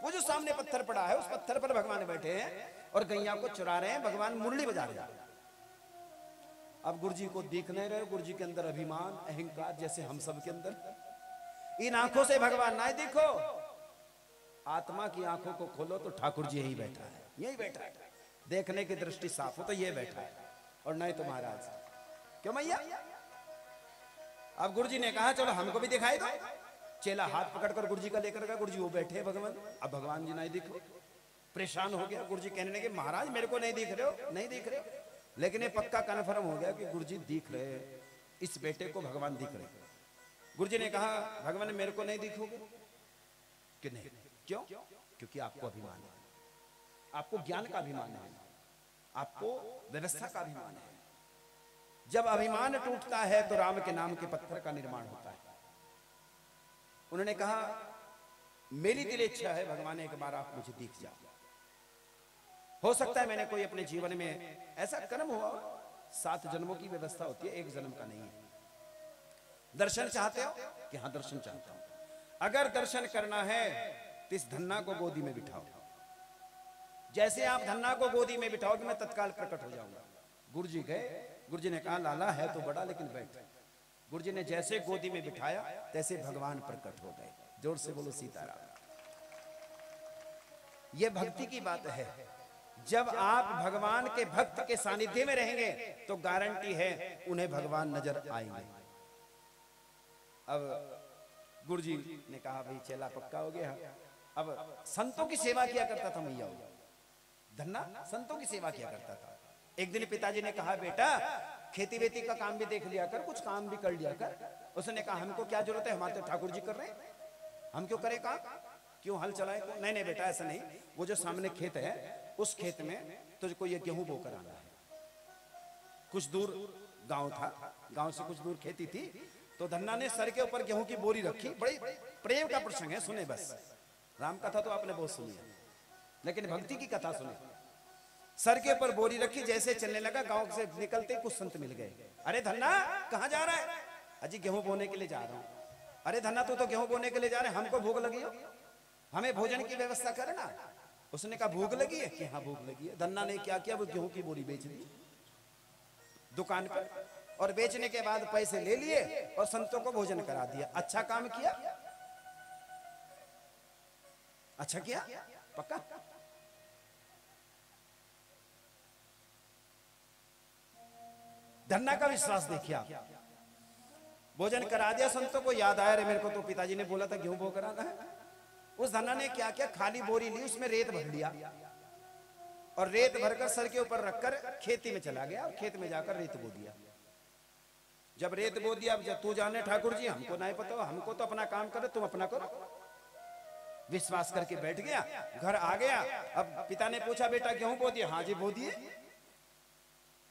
[SPEAKER 1] वो जो सामने पत्थर पड़ा है उस पत्थर पर भगवान बैठे हैं और गैया को चुरा रहे हैं। भगवान मुरली बजा रहे हैं। अब गुरुजी को देख नहीं रहे, गुरुजी के अंदर अभिमान अहंकार जैसे हम सब के अंदर। इन आंखों से भगवान ना देखो, आत्मा की आंखों को खोलो तो ठाकुर जी यही बैठा है, यही बैठा है। देखने की दृष्टि साफ हो तो ये बैठा है, और नहीं तो महाराज। क्यों मैया? अब गुरुजी ने कहा चलो हमको भी दिखाई दो। चेला हाथ पकड़कर गुरुजी का लेकर गया। गुरुजी वो बैठे भगवान। अब भगवान जी नहीं दिखो, परेशान हो गया। गुरुजी कहने लगे महाराज मेरे को नहीं दिख रहे हो, नहीं दिख रहे हो। लेकिन ये पक्का कन्फर्म हो गया कि गुरुजी दिख रहे, इस बेटे को भगवान दिख रहे। गुरुजी ने कहा भगवान मेरे को नहीं दिखोगे? कि नहीं। क्यों? क्योंकि आपको अभिमान है, आपको ज्ञान का अभिमान है, आपको व्यवस्था का अभिमान है। जब अभिमान टूटता है तो राम के नाम के पत्थर का निर्माण होता है। उन्होंने कहा मेरी दिल इच्छा है भगवान एक बार आप मुझे दिख जाओ। हो सकता है मैंने कोई अपने जीवन में ऐसा कर्म हुआ, 7 जन्मों की व्यवस्था होती है, एक जन्म का नहीं है। दर्शन चाहते हो? कि हाँ दर्शन चाहता हूं। अगर दर्शन करना है तो इस धन्ना को गोदी में बिठाओ। जैसे आप धन्ना को गोदी में बिठाओगे मैं तत्काल प्रकट हो जाऊंगा। गुरुजी गए, गुरुजी ने कहा लाला है तो बड़ा लेकिन बैठ। गुरुजी ने जैसे गोदी में बिठाया तैसे भगवान प्रकट हो गए। जोर से बोलो सीताराम। यह भक्ति की बात है। जब आप भगवान के भक्त के सानिध्य में रहेंगे तो गारंटी है उन्हें भगवान नजर आएंगे। अब गुरुजी ने कहा भाई चेला पक्का हो गया। अब संतों की सेवा किया करता था मैया, धन्ना संतों की सेवा किया करता था। एक दिन पिताजी ने कहा बेटा खेती वेती का काम भी देख लिया कर, कुछ काम भी कर लिया कर। उसने कहा हमको क्या जरूरत है, हमारे तो ठाकुर जी कर रहे हैं, हम क्यों करें काम, क्यों हल चलाए? नहीं नहीं बेटा ऐसा नहीं, वो जो सामने खेत है उस खेत में तुझको ये गेहूं बोकर आना है। कुछ दूर गांव था, गांव से कुछ दूर खेती थी, तो धन्ना ने सर के ऊपर गेहूं की बोरी रखी। बड़ी प्रेम का प्रसंग है, सुने बस। राम कथा तो आपने बहुत सुनी है, लेकिन भक्ति की कथा सुने। सर के ऊपर बोरी रखी, जैसे चलने लगा गांव से निकलते कुछ संत मिल गए। अरे धन्ना कहाँ जा रहा है? अजी गेहूं बोने के लिए जा रहा हूं। अरे धन्ना तू तो गेहूं बोने के लिए जा रहे हैं, हमको भूख लगी हो, हमें भोजन की व्यवस्था करना। उसने कहा भूख लगी है कि हाँ भूख लगी है। धन्ना ने क्या किया, वो गेहूं की बोरी बेच दी दुकान पर, और बेचने के बाद पैसे ले लिए और संतों को भोजन करा दिया। अच्छा काम किया, अच्छा किया पक्का। धन्ना का विश्वास देखिए आप, भोजन करा दिया संतों को। याद आया रे मेरे को तो पिताजी ने बोला था गेहूं बो कराना है। उस धन्ना ने क्या किया, खाली बोरी ली, उसमें रेत भर लिया और रेत भरकर सर के ऊपर रखकर खेती में चला गया और खेत में जाकर रेत बो दिया। जब रेत बो दिया, जब तू जाने ठाकुर जी हमको नहीं पता, हमको तो अपना काम करो, तुम अपना करो। विश्वास करके बैठ गया, घर आ गया। अब पिता ने पूछा बेटा गेहूं बो दिए? हाँ जी बो दिए।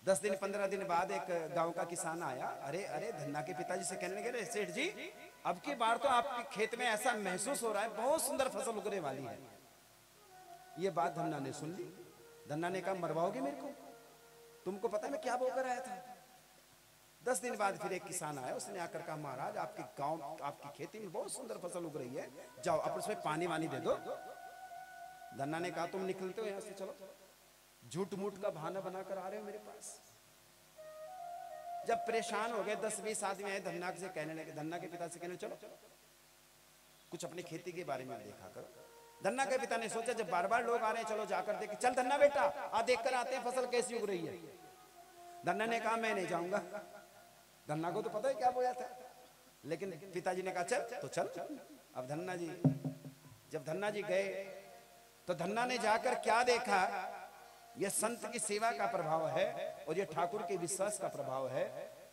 [SPEAKER 1] 10 दिन 15 दिन बाद एक गांव का किसान आया। अरे अरे धन्ना के पिताजी से कहने लगे, सेठ जी अब की बार तो आपके खेत में ऐसा महसूस हो रहा है बहुत सुंदर फसल उगने वाली है। ये बात धन्ना ने सुन ली। धन्ना ने कहा मरवाओगे मेरे को? तुमको पता है मैं क्या बोकर आया था। 10 दिन बाद फिर एक किसान आया, उसने आकर कहा महाराज आपके गांव आपकी खेती में बहुत सुंदर फसल उग रही है, जाओ अब उसमें पानी वानी दे दो। धन्ना ने कहा तुम निकलते हो यहां से, चलो झूठ मूठ का बहाना बनाकर आ रहे हो मेरे पास। जब परेशान हो गए 10-20 आदमी आए, धन्ना से कहने लगे, धन्ना के पिता से कहने चलो कुछ अपनी खेती के बारे में देखा करो। धन्ना के पिता ने सोचा जब बार बार लोग आ रहे हैं चलो जाकर देख, चल धन्ना बेटा आ देख कर आते हैं फसल कैसी उग रही है। धन्ना ने कहा मैं नहीं जाऊंगा। धन्ना को तो पता है क्या बोया था, लेकिन पिताजी ने कहा चल तो चल। अब धन्ना जी, जब धन्ना जी गए तो धन्ना ने जाकर क्या देखा, यह संत की सेवा का प्रभाव है और यह ठाकुर के विश्वास का प्रभाव है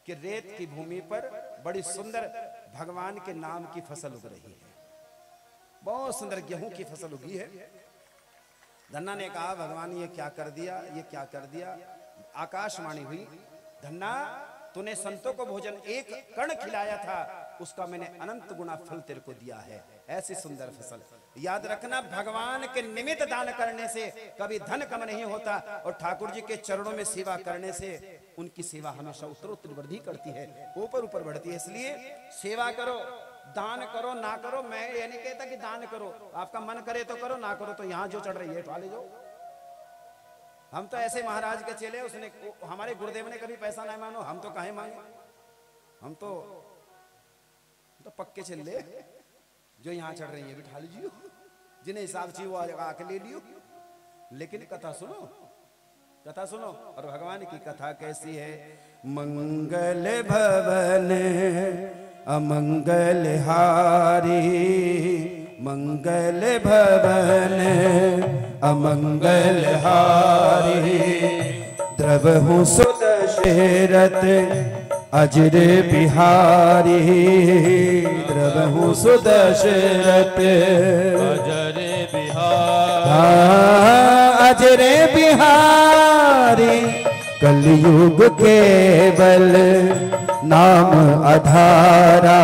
[SPEAKER 1] कि रेत की भूमि पर बड़ी सुंदर भगवान के नाम की फसल उग रही है। बहुत सुंदर गेहूं की फसल उगी है। धन्ना ने कहा भगवान ये क्या कर दिया, ये क्या कर दिया। आकाशवाणी हुई, धन्ना तूने संतों को भोजन एक कण खिलाया था, उसका मैंने अनंत गुना फल तेरे को दिया है। ऐसी सुंदर फसल। याद रखना भगवान के निमित्त दान करने से कभी धन कम नहीं होता और ठाकुर जी के चरणों में सेवा करने से उनकी सेवा हमेशा उत्तरोत्तर वृद्धि करती है, ऊपर ऊपर बढ़ती है। इसलिए सेवा करो, दान करो, ना करो मैं ये नहीं कहता कि दान करो, आपका मन करे तो करो, ना करो तो यहां जो चढ़ रही है उठा ले जाओ। हम तो ऐसे महाराज के चेले, उसने हमारे गुरुदेव ने कभी पैसा नहीं मानो, हम तो काहे मांगे। हम तो पक्के चले जो यहाँ चढ़ रही है बिठा लीजिए, जिन्हें हिसाब से वो आके ले लियो। लेकिन कथा सुनो, कथा सुनो। और भगवान की कथा कैसी है, मंगल भवन अमंगल हारी, मंगल भवन अमंगल हारी, द्रवहु सुत दशरथ अजर बिहारी, द्रवहु सुत दशरथ
[SPEAKER 2] अजर बिहारी,
[SPEAKER 1] अजर बिहारी, कलयुग केवल नाम अधारा,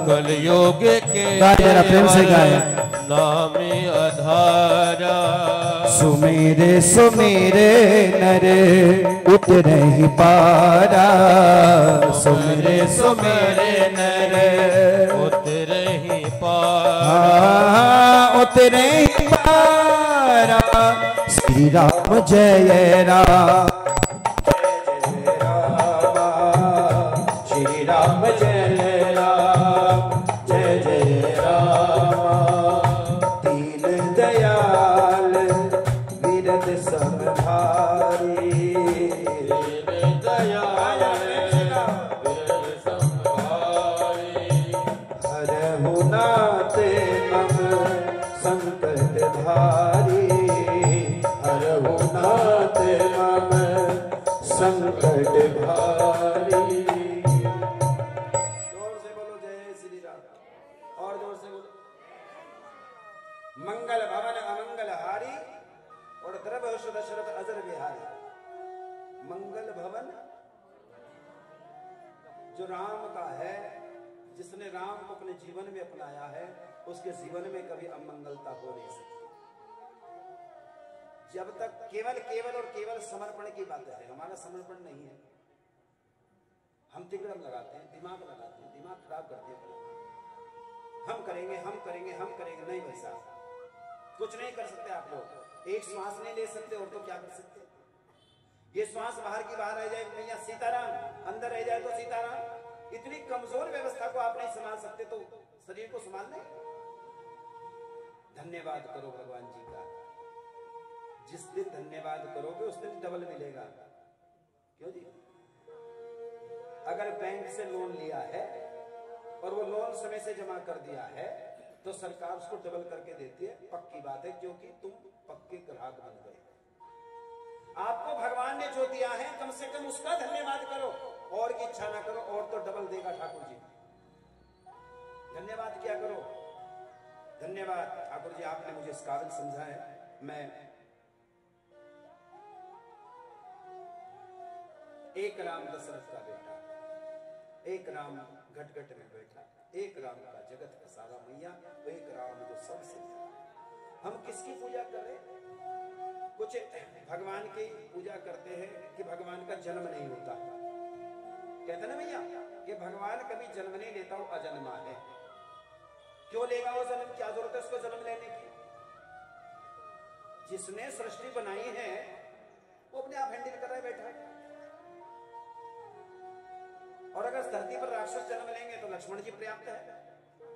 [SPEAKER 2] कलयुग के
[SPEAKER 1] प्रेम से गाया,
[SPEAKER 2] नाम अधारा,
[SPEAKER 1] सुमेरे सुमेरे नर उतरे ही पारा, सुमेरे सुमेरे नर
[SPEAKER 2] उतरे ही पारा,
[SPEAKER 1] उतरे ही पारा। श्री राम जय राम, श्री राम जय राम, जय जय राम। दीन दयाल विरद समभारी,
[SPEAKER 2] दीन दयाल विरद समभारी,
[SPEAKER 1] हरहु नाथ मम संकट भारी, हरहु नाथ मम संकट भारी। जोर से बोलो जय श्री राम, और जोर से बोलो। मंगल भवन अमंगल हारी और द्रवहु दशरथ अजर बिहारी। मंगल भवन जो राम का है, जिसने राम को अपने जीवन में अपनाया है, उसके जीवन में कभी अमंगलता हो नहीं सकती। जब तक केवल केवल और केवल समर्पण की बात है, हमारा समर्पण नहीं है। हम तिकड़म लगाते हैं, दिमाग लगाते हैं, दिमाग खराब करते हैं। हम करेंगे हम करेंगे हम करेंगे, नहीं भाई साहब, कुछ नहीं कर सकते आप लोग। एक श्वास नहीं ले सकते और तो क्या कर सकते। ये श्वास बाहर की बाहर रह जाए भैया सीताराम, अंदर रह जाए तो सीताराम। इतनी कमजोर व्यवस्था को आप नहीं संभाल सकते तो शरीर को संभाल नहीं। धन्यवाद करो भगवान जी का। जिस दिन धन्यवाद करोगे उस दिन डबल मिलेगा। क्यों जी? अगर बैंक से लोन लिया है और वो लोन समय से जमा कर दिया है तो सरकार उसको डबल करके देती है, पक्की बात है, क्योंकि तुम पक्के ग्राहक बन गए। आपको भगवान ने जो दिया है कम से कम उसका धन्यवाद करो, और की इच्छा ना करो, और तो डबल देगा ठाकुर जी। धन्यवाद क्या करो। धन्यवाद ठाकुर जी, आपने मुझे इस काबिल समझा है। मैं एक राम दशरथ का बेटा, एक राम घट घट में बैठा, एक राम का जगत का सारा मैया, एक राम जो सबसे। हम किसकी पूजा कर रहे हैं? कुछ भगवान की पूजा करते हैं कि भगवान का जन्म नहीं होता। कहते ना भैया कि भगवान कभी जन्म नहीं लेता, वो अजन्मा है। क्यों लेगा वो जन्म? क्या जरूरत है उसको जन्म लेने की? जिसने सृष्टि बनाई है वो अपने आप हैंडल कर रहा है, बैठा है। और अगर धरती पर राक्षस जन्म लेंगे तो लक्ष्मण जी पर्याप्त है।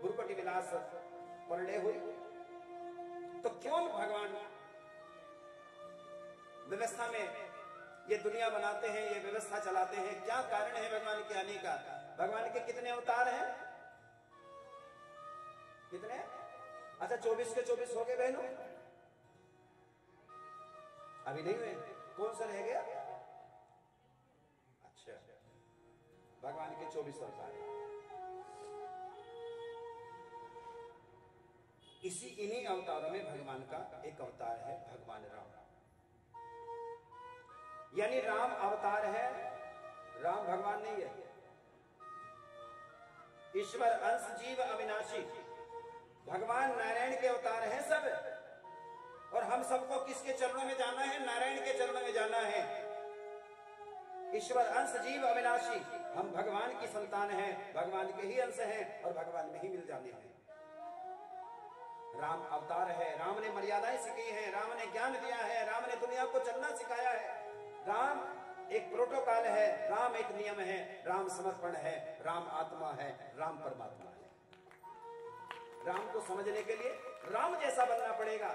[SPEAKER 1] गुरुपति विलास परडे हुई तो क्यों भगवान व्यवस्था में ये दुनिया बनाते हैं, ये व्यवस्था चलाते हैं? क्या कारण है भगवान के आने का? भगवान के कितने अवतार हैं? कितने? अच्छा 24 के 24 हो गए बहनों? अभी नहीं हुए? कौन सा रह गया? अच्छा, भगवान के 24 अवतार हैं। इन्हीं अवतारों में भगवान का एक अवतार है भगवान राम। यानी राम अवतार है, राम भगवान नहीं है। ईश्वर अंश जीव अविनाशी, भगवान नारायण के अवतार हैं सब। और हम सबको किसके चरणों में जाना है? नारायण के चरणों में जाना है। ईश्वर अंश जीव अविनाशी, हम भगवान की संतान हैं, भगवान के ही अंश हैं और भगवान में ही मिल जाने हैं। राम अवतार है, राम ने मर्यादाएं सिखाई है, राम ने ज्ञान दिया है, राम ने दुनिया को चलना सिखाया है। राम एक प्रोटोकॉल है, राम एक नियम है, राम समर्पण है, राम आत्मा है, राम परमात्मा है। राम को समझने के लिए राम जैसा बनना पड़ेगा।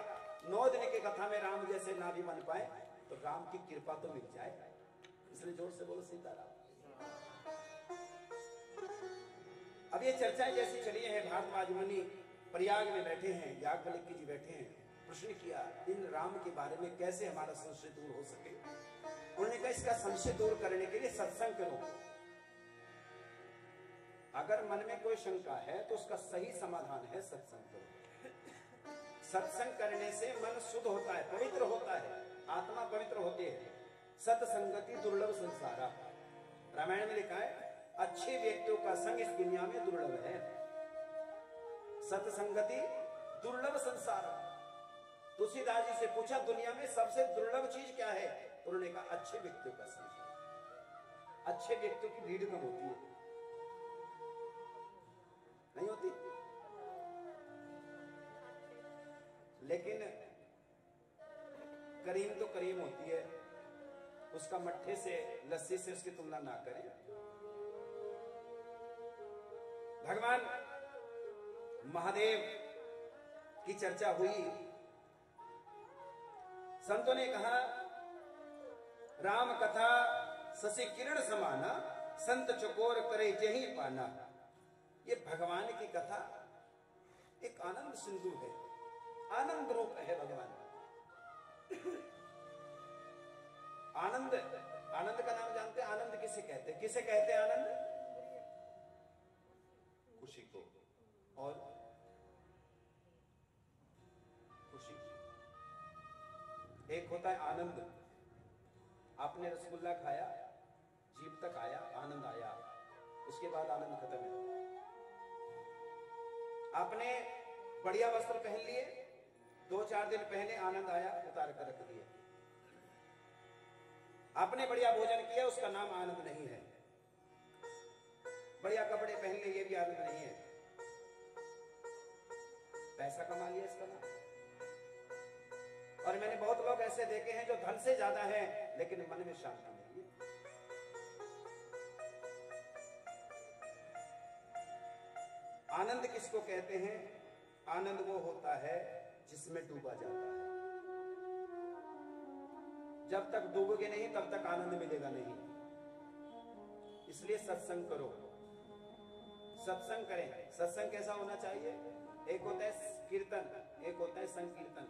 [SPEAKER 1] 9 दिन की कथा में राम जैसे ना भी बन पाए तो राम की कृपा तो मिल जाए। इसलिए जोर से बोलो सीताराम। अब ये चर्चाएं जैसी चली है, भारद्वाज मुनि प्रयाग में बैठे हैं, याज्ञवल्क्य जी बैठे हैं, प्रश्न किया इन राम के बारे में कैसे हमारा संशय दूर हो सके। उन्होंने कहा इसका संशय दूर करने के लिए सत्संग करो। अगर मन में कोई शंका है तो उसका सही समाधान है सत्संग करो। सत्संग करने से मन शुद्ध होता है, पवित्र होता है, आत्मा पवित्र होती है। सत्संगति दुर्लभ संसारा, रामायण में लिखा है अच्छे व्यक्तियों का संग इस दुनिया में दुर्लभ है। सत्संगति दुर्लभ संसार। तुलसीदास जी से पूछा दुनिया में सबसे दुर्लभ चीज क्या है? उन्होंने कहा अच्छे व्यक्तियों का संग। अच्छे व्यक्तियों की भीड़ कम होती है, नहीं होती? लेकिन करीम तो करीम होती है, उसका मट्ठे से लस्सी से उसकी तुलना ना करें। भगवान महादेव की चर्चा हुई, संतों ने कहा राम कथा शशि किरण समाना, संत चकोर करे जही पाना। ये भगवान की कथा एक आनंद सिंधु है, आनंद रूप है भगवान। आनंद, आनंद का नाम जानते हैं? आनंद किसे कहते हैं? किसे कहते हैं आनंद? खुशी को। और खुशी, एक होता है आनंद। आपने रसगुल्ला खाया, जीभ तक आया, आनंद आया, उसके बाद आनंद खत्म है। आपने बढ़िया वस्त्र पहन लिए, 2-4 दिन पहले आनंद आया, उतार कर रख दिया। आपने बढ़िया भोजन किया, उसका नाम आनंद नहीं है। बढ़िया कपड़े पहन लिए, ये भी आनंद नहीं है। पैसा कमा लिया इसका नाम। और मैंने बहुत लोग ऐसे देखे हैं जो धन से ज्यादा है लेकिन मन में शांति नहीं है। आनंद किसको कहते हैं? आनंद वो होता है जिसमें डूबा जाता है। जब तक डूबोगे नहीं तब तक आनंद मिलेगा नहीं। इसलिए सत्संग करो, सत्संग करें। सत्संग कैसा होना चाहिए? एक होता है कीर्तन, एक होता है संकीर्तन,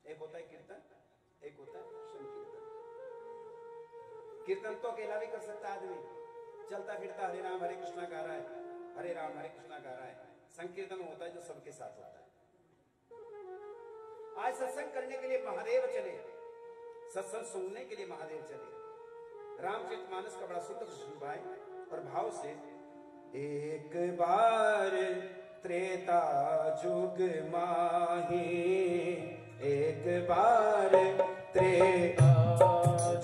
[SPEAKER 1] एक होता है कीर्तन, एक होता है संकीर्तन। कीर्तन तो अकेला भी कर सकता आदमी, चलता फिरता हरे राम हरे कृष्णा गा रहा है, हरे राम हरे कृष्णा गा रहा है। संकीर्तन होता है जो सबके साथ होता है। आज सत्संग करने के लिए महादेव चले, सत्संग सुनने के लिए महादेव चले। रामचरितमानस का बड़ा सुंदर श्लोक है और भाव से, एक बार त्रेता जुग माही, एक बार त्रेता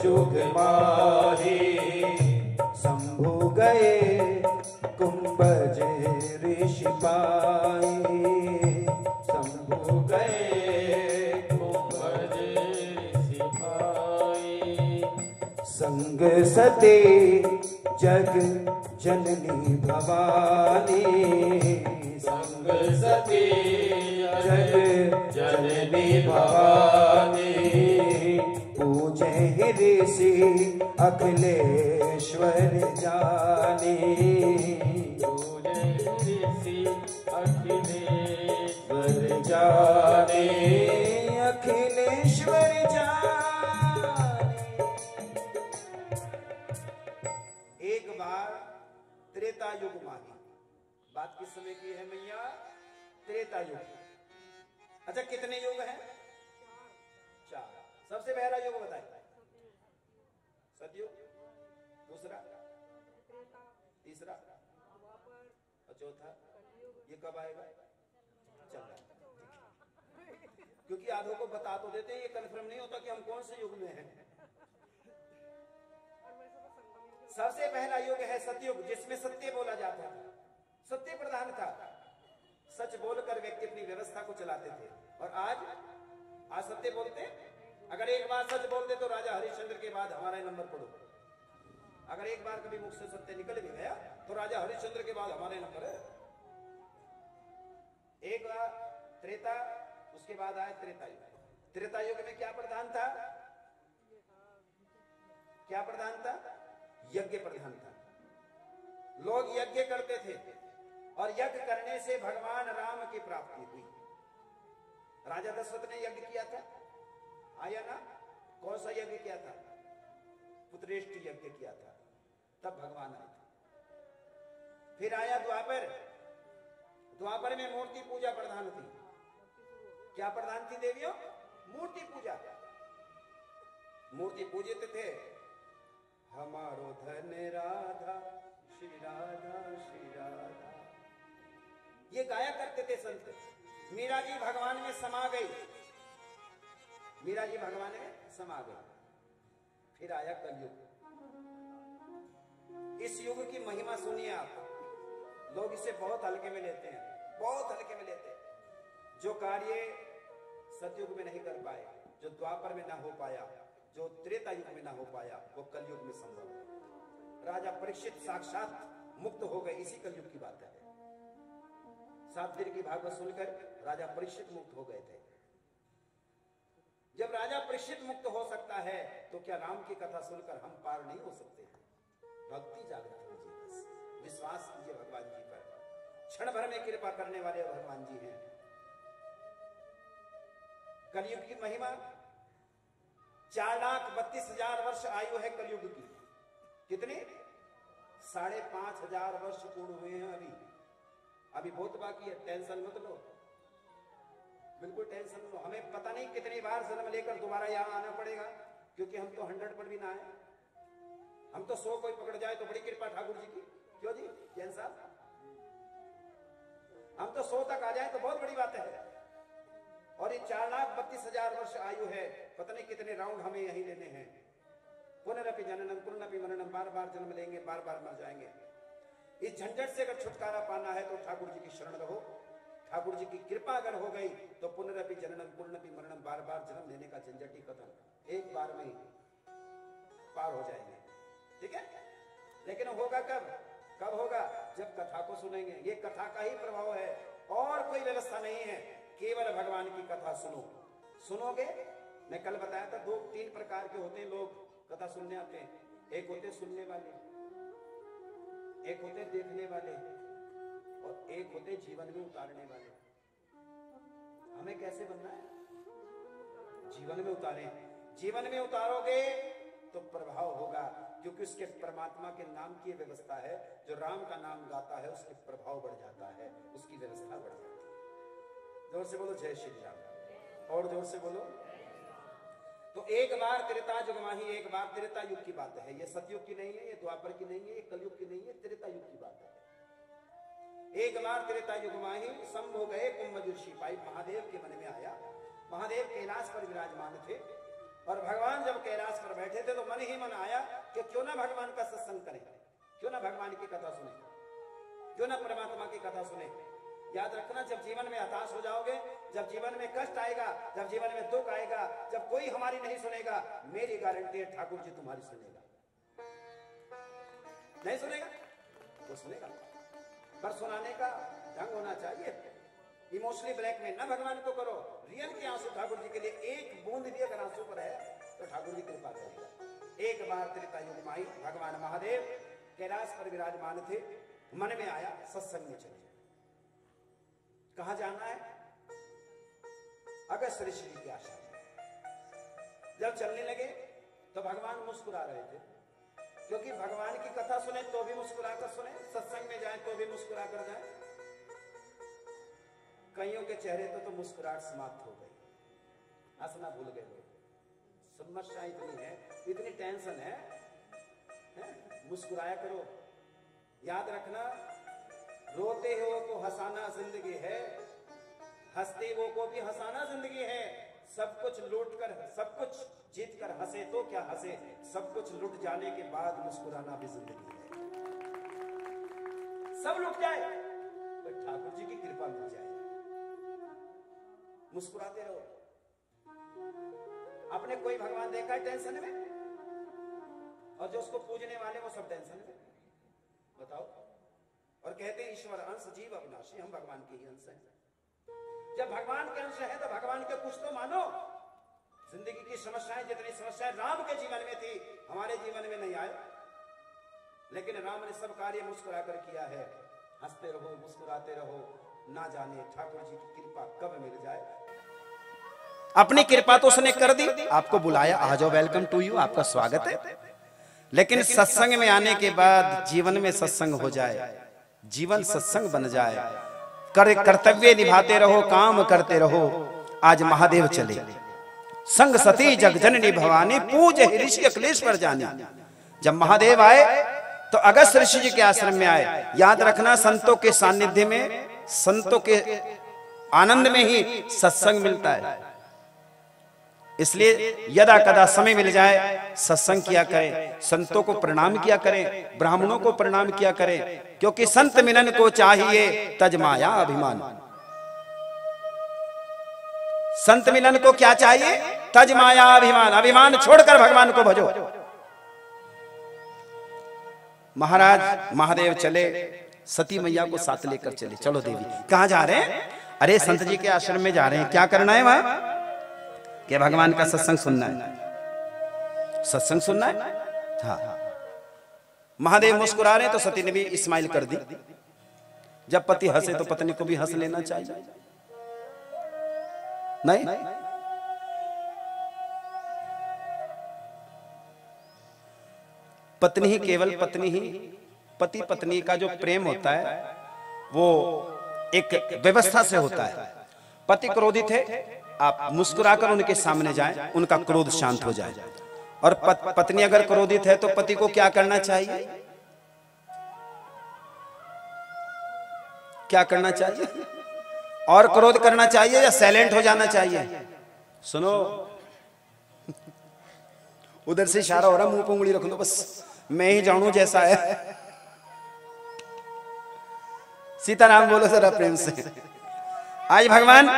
[SPEAKER 1] जुग माही, शंभु गए कुंभज ऋषि पाई, शंभु गए कुंभज ऋषि पाई, संग सते जग जननी भवानी, संग सती जग जननी भवानी, पूजे ऋषि अखिलेश्वर जानी, पूजे ऋषि अखिलेश्वर जानी, अखिलेश्वर जानी। एक बार त्रेता युग माही। बात किस समय की है मैया? त्रेता युग। अच्छा कितने युग हैं? 4। सबसे पहला युग बताइए। सतयुग, दूसरा, तीसरा और चौथा। ये कब आएगा? चल रहा है। क्योंकि आधों को बता तो देते हैं, ये कंफर्म नहीं होता कि हम कौन से युग में हैं। सबसे पहला युग है सतयुग, जिसमें सत्य बोला जाता था, सत्य प्रधान था। सच बोलकर व्यक्ति अपनी व्यवस्था को चलाते थे। और आज सत्य बोलते, अगर एक बार सच बोल दे तो राजा हरिश्चंद्र के बाद हमारा नंबर पढ़ो। अगर एक बार कभी मुख से सत्य निकल भी गया तो राजा हरिश्चंद्र के बाद हमारे नंबर है। एक बार त्रेता, उसके बाद आया त्रेता युग। त्रेता युग में क्या प्रधान था? क्या प्रधान था? यज्ञ प्रधान था। लोग यज्ञ करते थे और यज्ञ करने से भगवान राम की प्राप्ति हुई। राजा दशरथ ने यज्ञ किया था, आया ना? कौन सा यज्ञ किया था? पुत्रेष्टि यज्ञ किया था, तब भगवान आए थे। फिर आया द्वापर। द्वापर में मूर्ति पूजा प्रधान थी। क्या प्रधान थी देवियों? मूर्ति पूजा। मूर्ति पूजित थे। हमारो धन राधा, श्री राधा श्री राधा, ये गाया करते थे संत। मीरा जी भगवान में समा गई, मीरा जी भगवान में समा गई। फिर आया कलयुग। इस युग की महिमा सुनिए आप। लोग इसे बहुत हल्के में लेते हैं, बहुत हल्के में लेते हैं। जो कार्य सतयुग में नहीं कर पाए, जो द्वापर में ना हो पाया, जो त्रेता युग में ना हो पाया, वो कलयुग में संभव है। राजा परीक्षित साक्षात मुक्त हो गए, इसी कलयुग की बात है। 7 दिन की भागवत सुनकर राजा परीक्षित मुक्त हो गए थे। जब राजा परीक्षित मुक्त हो सकता है तो क्या राम की कथा सुनकर हम पार नहीं हो सकते? भक्ति जागृत कीजिए, बस विश्वास कीजिए भगवान जी पर। क्षण भर में कृपा करने वाले भगवान जी हैं। कलयुग की महिमा, 4,32,000 वर्ष आयु है कलयुग की। कितने? 5,500 वर्ष पूर्ण हुए हैं अभी बहुत बाकी है। टेंशन मत लो, बिल्कुल टेंशन लो। हमें पता नहीं कितनी बार जन्म लेकर दोबारा यहां आना पड़ेगा, क्योंकि हम तो 100 पर भी ना आए। हम तो 100 कोई पकड़ जाए तो बड़ी कृपा ठाकुर जी की। क्यों जी जैन साहब? हम तो 100 तक आ जाए तो बहुत बड़ी बात है। और ये 4,32,000 वर्ष आयु है, पता नहीं कितने राउंड हमें यही लेने हैं। पुनरपि जननम पुनरपि मरणम, बार बार जन्म लेंगे, बार बार मर जाएंगे। इस झंझट से अगर छुटकारा पाना है तो ठाकुर जी की शरण रहो। ठाकुर जी की कृपा अगर हो गई तो पुनरपि जननम पुनरपि मरणम, बार बार जन्म लेने का झंझटी खत्म, एक बार में पार हो जाएंगे। ठीक है, लेकिन होगा कब? कब होगा? जब कथा को सुनेंगे। ये कथा का ही प्रभाव है, और कोई व्यवस्था नहीं है। केवल भगवान की कथा सुनो। सुनोगे, मैं कल बताया था 2-3 प्रकार के होते हैं लोग कथा सुनने आते हैं। एक होते सुनने वाले, एक होते देखने वाले, और एक होते जीवन में उतारने वाले। हमें कैसे बनना है? जीवन में उतारे। जीवन में उतारोगे तो प्रभाव होगा, क्योंकि उसके परमात्मा के नाम की व्यवस्था है। जो राम का नाम गाता है उसके प्रभाव बढ़ जाता है, उसकी व्यवस्था बढ़ जाती है। जोर से बोलो जय श्री राम, और जोर से बोलो। तो एक बार त्रेता युग माही, एक बार त्रेता युग की बात है। ये सतयुग की नहीं है, ये द्वापर की नहीं है, ये कलयुग की नहीं है, त्रेता युग की बात है। एक बार त्रेता युग माही, शंभु गए कुंभजुषी पाई। महादेव के मन में आया, महादेव कैलाश पर विराजमान थे, और भगवान जब कैलाश पर बैठे थे तो मन ही मन आया कि क्यों ना भगवान का सत्संग करें, क्यों ना भगवान की कथा सुने, क्यों ना परमात्मा की कथा सुने। याद रखना, जब जीवन में हताश हो जाओगे, जब जीवन में कष्ट आएगा, जब जीवन में दुख आएगा, जब कोई हमारी नहीं सुनेगा, मेरी गारंटी है ठाकुर जी तुम्हारी सुनेगा। नहीं सुनेगा वो सुनेगा, पर सुनाने का ढंग होना चाहिए। इमोशनली ब्लैकमेल ना भगवान को करो। रियल के आंसू ठाकुर जी के लिए, एक बूंद भी अगर आंसू पर है तो ठाकुर जी कृपा करेगा। एक बार त्रेता युग माई, भगवान महादेव कैलाश पर विराजमान थे, मन में आया सत्संग में चले। कहां जाना है? अगस्त्य ऋषि के आश्रम। जब चलने लगे तो भगवान मुस्कुरा रहे थे, क्योंकि भगवान की कथा सुने तो भी मुस्कुरा कर सुने, सत्संग में जाए तो भी मुस्कुरा कर जाए। कईयों के चेहरे तो मुस्कुराहट समाप्त हो गई, हंसना भूल गए लोग। समस्या इतनी है, इतनी टेंशन है, मुस्कुराया करो। याद रखना, रोते हो को हंसाना जिंदगी है, हंसते हो को भी हंसाना जिंदगी है। सब कुछ लूट कर, सब कुछ जीत कर हंसे तो क्या हंसे, सब कुछ लुट जाने के बाद मुस्कुराना भी जिंदगी है। सब लुट जाए तो ठाकुर जी की कृपा मिल जाए। मुस्कुराते रहो। आपने कोई भगवान देखा है टेंशन में? और जो उसको पूजने वाले वो सब टेंशन में? बताओ। और कहते हैं ईश्वर अंश जीव अविनाशी, हम भगवान के ही अंश हैं। जब भगवान के अंश है तो भगवान के कुछ तो मानो। जिंदगी की समस्याएं, जितनी समस्याएं राम के जीवन में थी, हमारे जीवन में नहीं आए, लेकिन राम ने सब कार्य मुस्कुरा कर किया है। हंसते रहो, मुस्कुराते रहो, ना जाने ठाकुर जी की कृपा कब मिल जाए। अपनी कृपा तो उसने कर दी, आपको बुलाया, आ जाओ, वेलकम टू यू, आपका स्वागत है। लेकिन सत्संग में आने के बाद जीवन में सत्संग हो जाए, जीवन सत्संग बन जाए, कर्तव्य निभाते रहो, काम करते रहो। आज महादेव चले, संग सती जग जननी भवानी, पूज ऋषि अखिलेश पर जानी। जब महादेव आए तो अगस्त्य ऋषि जी के आश्रम में आए। याद रखना, संतों के सानिध्य में, संतों के आनंद में ही सत्संग मिलता है। इसलिए यदा कदा समय मिल जाए सत्संग किया करें, संतों को प्रणाम किया करें, ब्राह्मणों को प्रणाम किया करें, क्योंकि संत मिलन को चाहिए तज माया अभिमान। संत मिलन को क्या चाहिए? तज माया अभिमान। अभिमान छोड़कर भगवान को भजो। महाराज महादेव चले, सती मैया को साथ लेकर चले। चलो देवी, कहां जा रहे हैं? अरे संत जी के आश्रम में जा रहे हैं। क्या करना है वहां? कि भगवान का सत्संग सुनना है। सत्संग सुनना है? हाँ। महादेव मुस्कुरा रहे तो सती ने भी इस्माइल कर दी। जब पति हंसे तो पत्नी को भी हंस लेना चाहिए, नहीं? पत्नी ही, केवल पत्नी ही, पति पत्नी का जो प्रेम होता है वो एक व्यवस्था से होता है। पति क्रोधित है, आप मुस्कुराकर उनके सामने जाएं, उनका क्रोध शांत हो जाए। और पत्नी अगर क्रोधित है तो पति को क्या करना चाहिए? क्या करना चाहिए? और क्रोध करना चाहिए या साइलेंट हो जाना चाहिए? सुनो, उधर से इशारा हो रहा, मुंह पे उंगली रख दो, बस मैं ही जानू जैसा है। सीताराम बोलो जरा प्रेम से। आज भगवान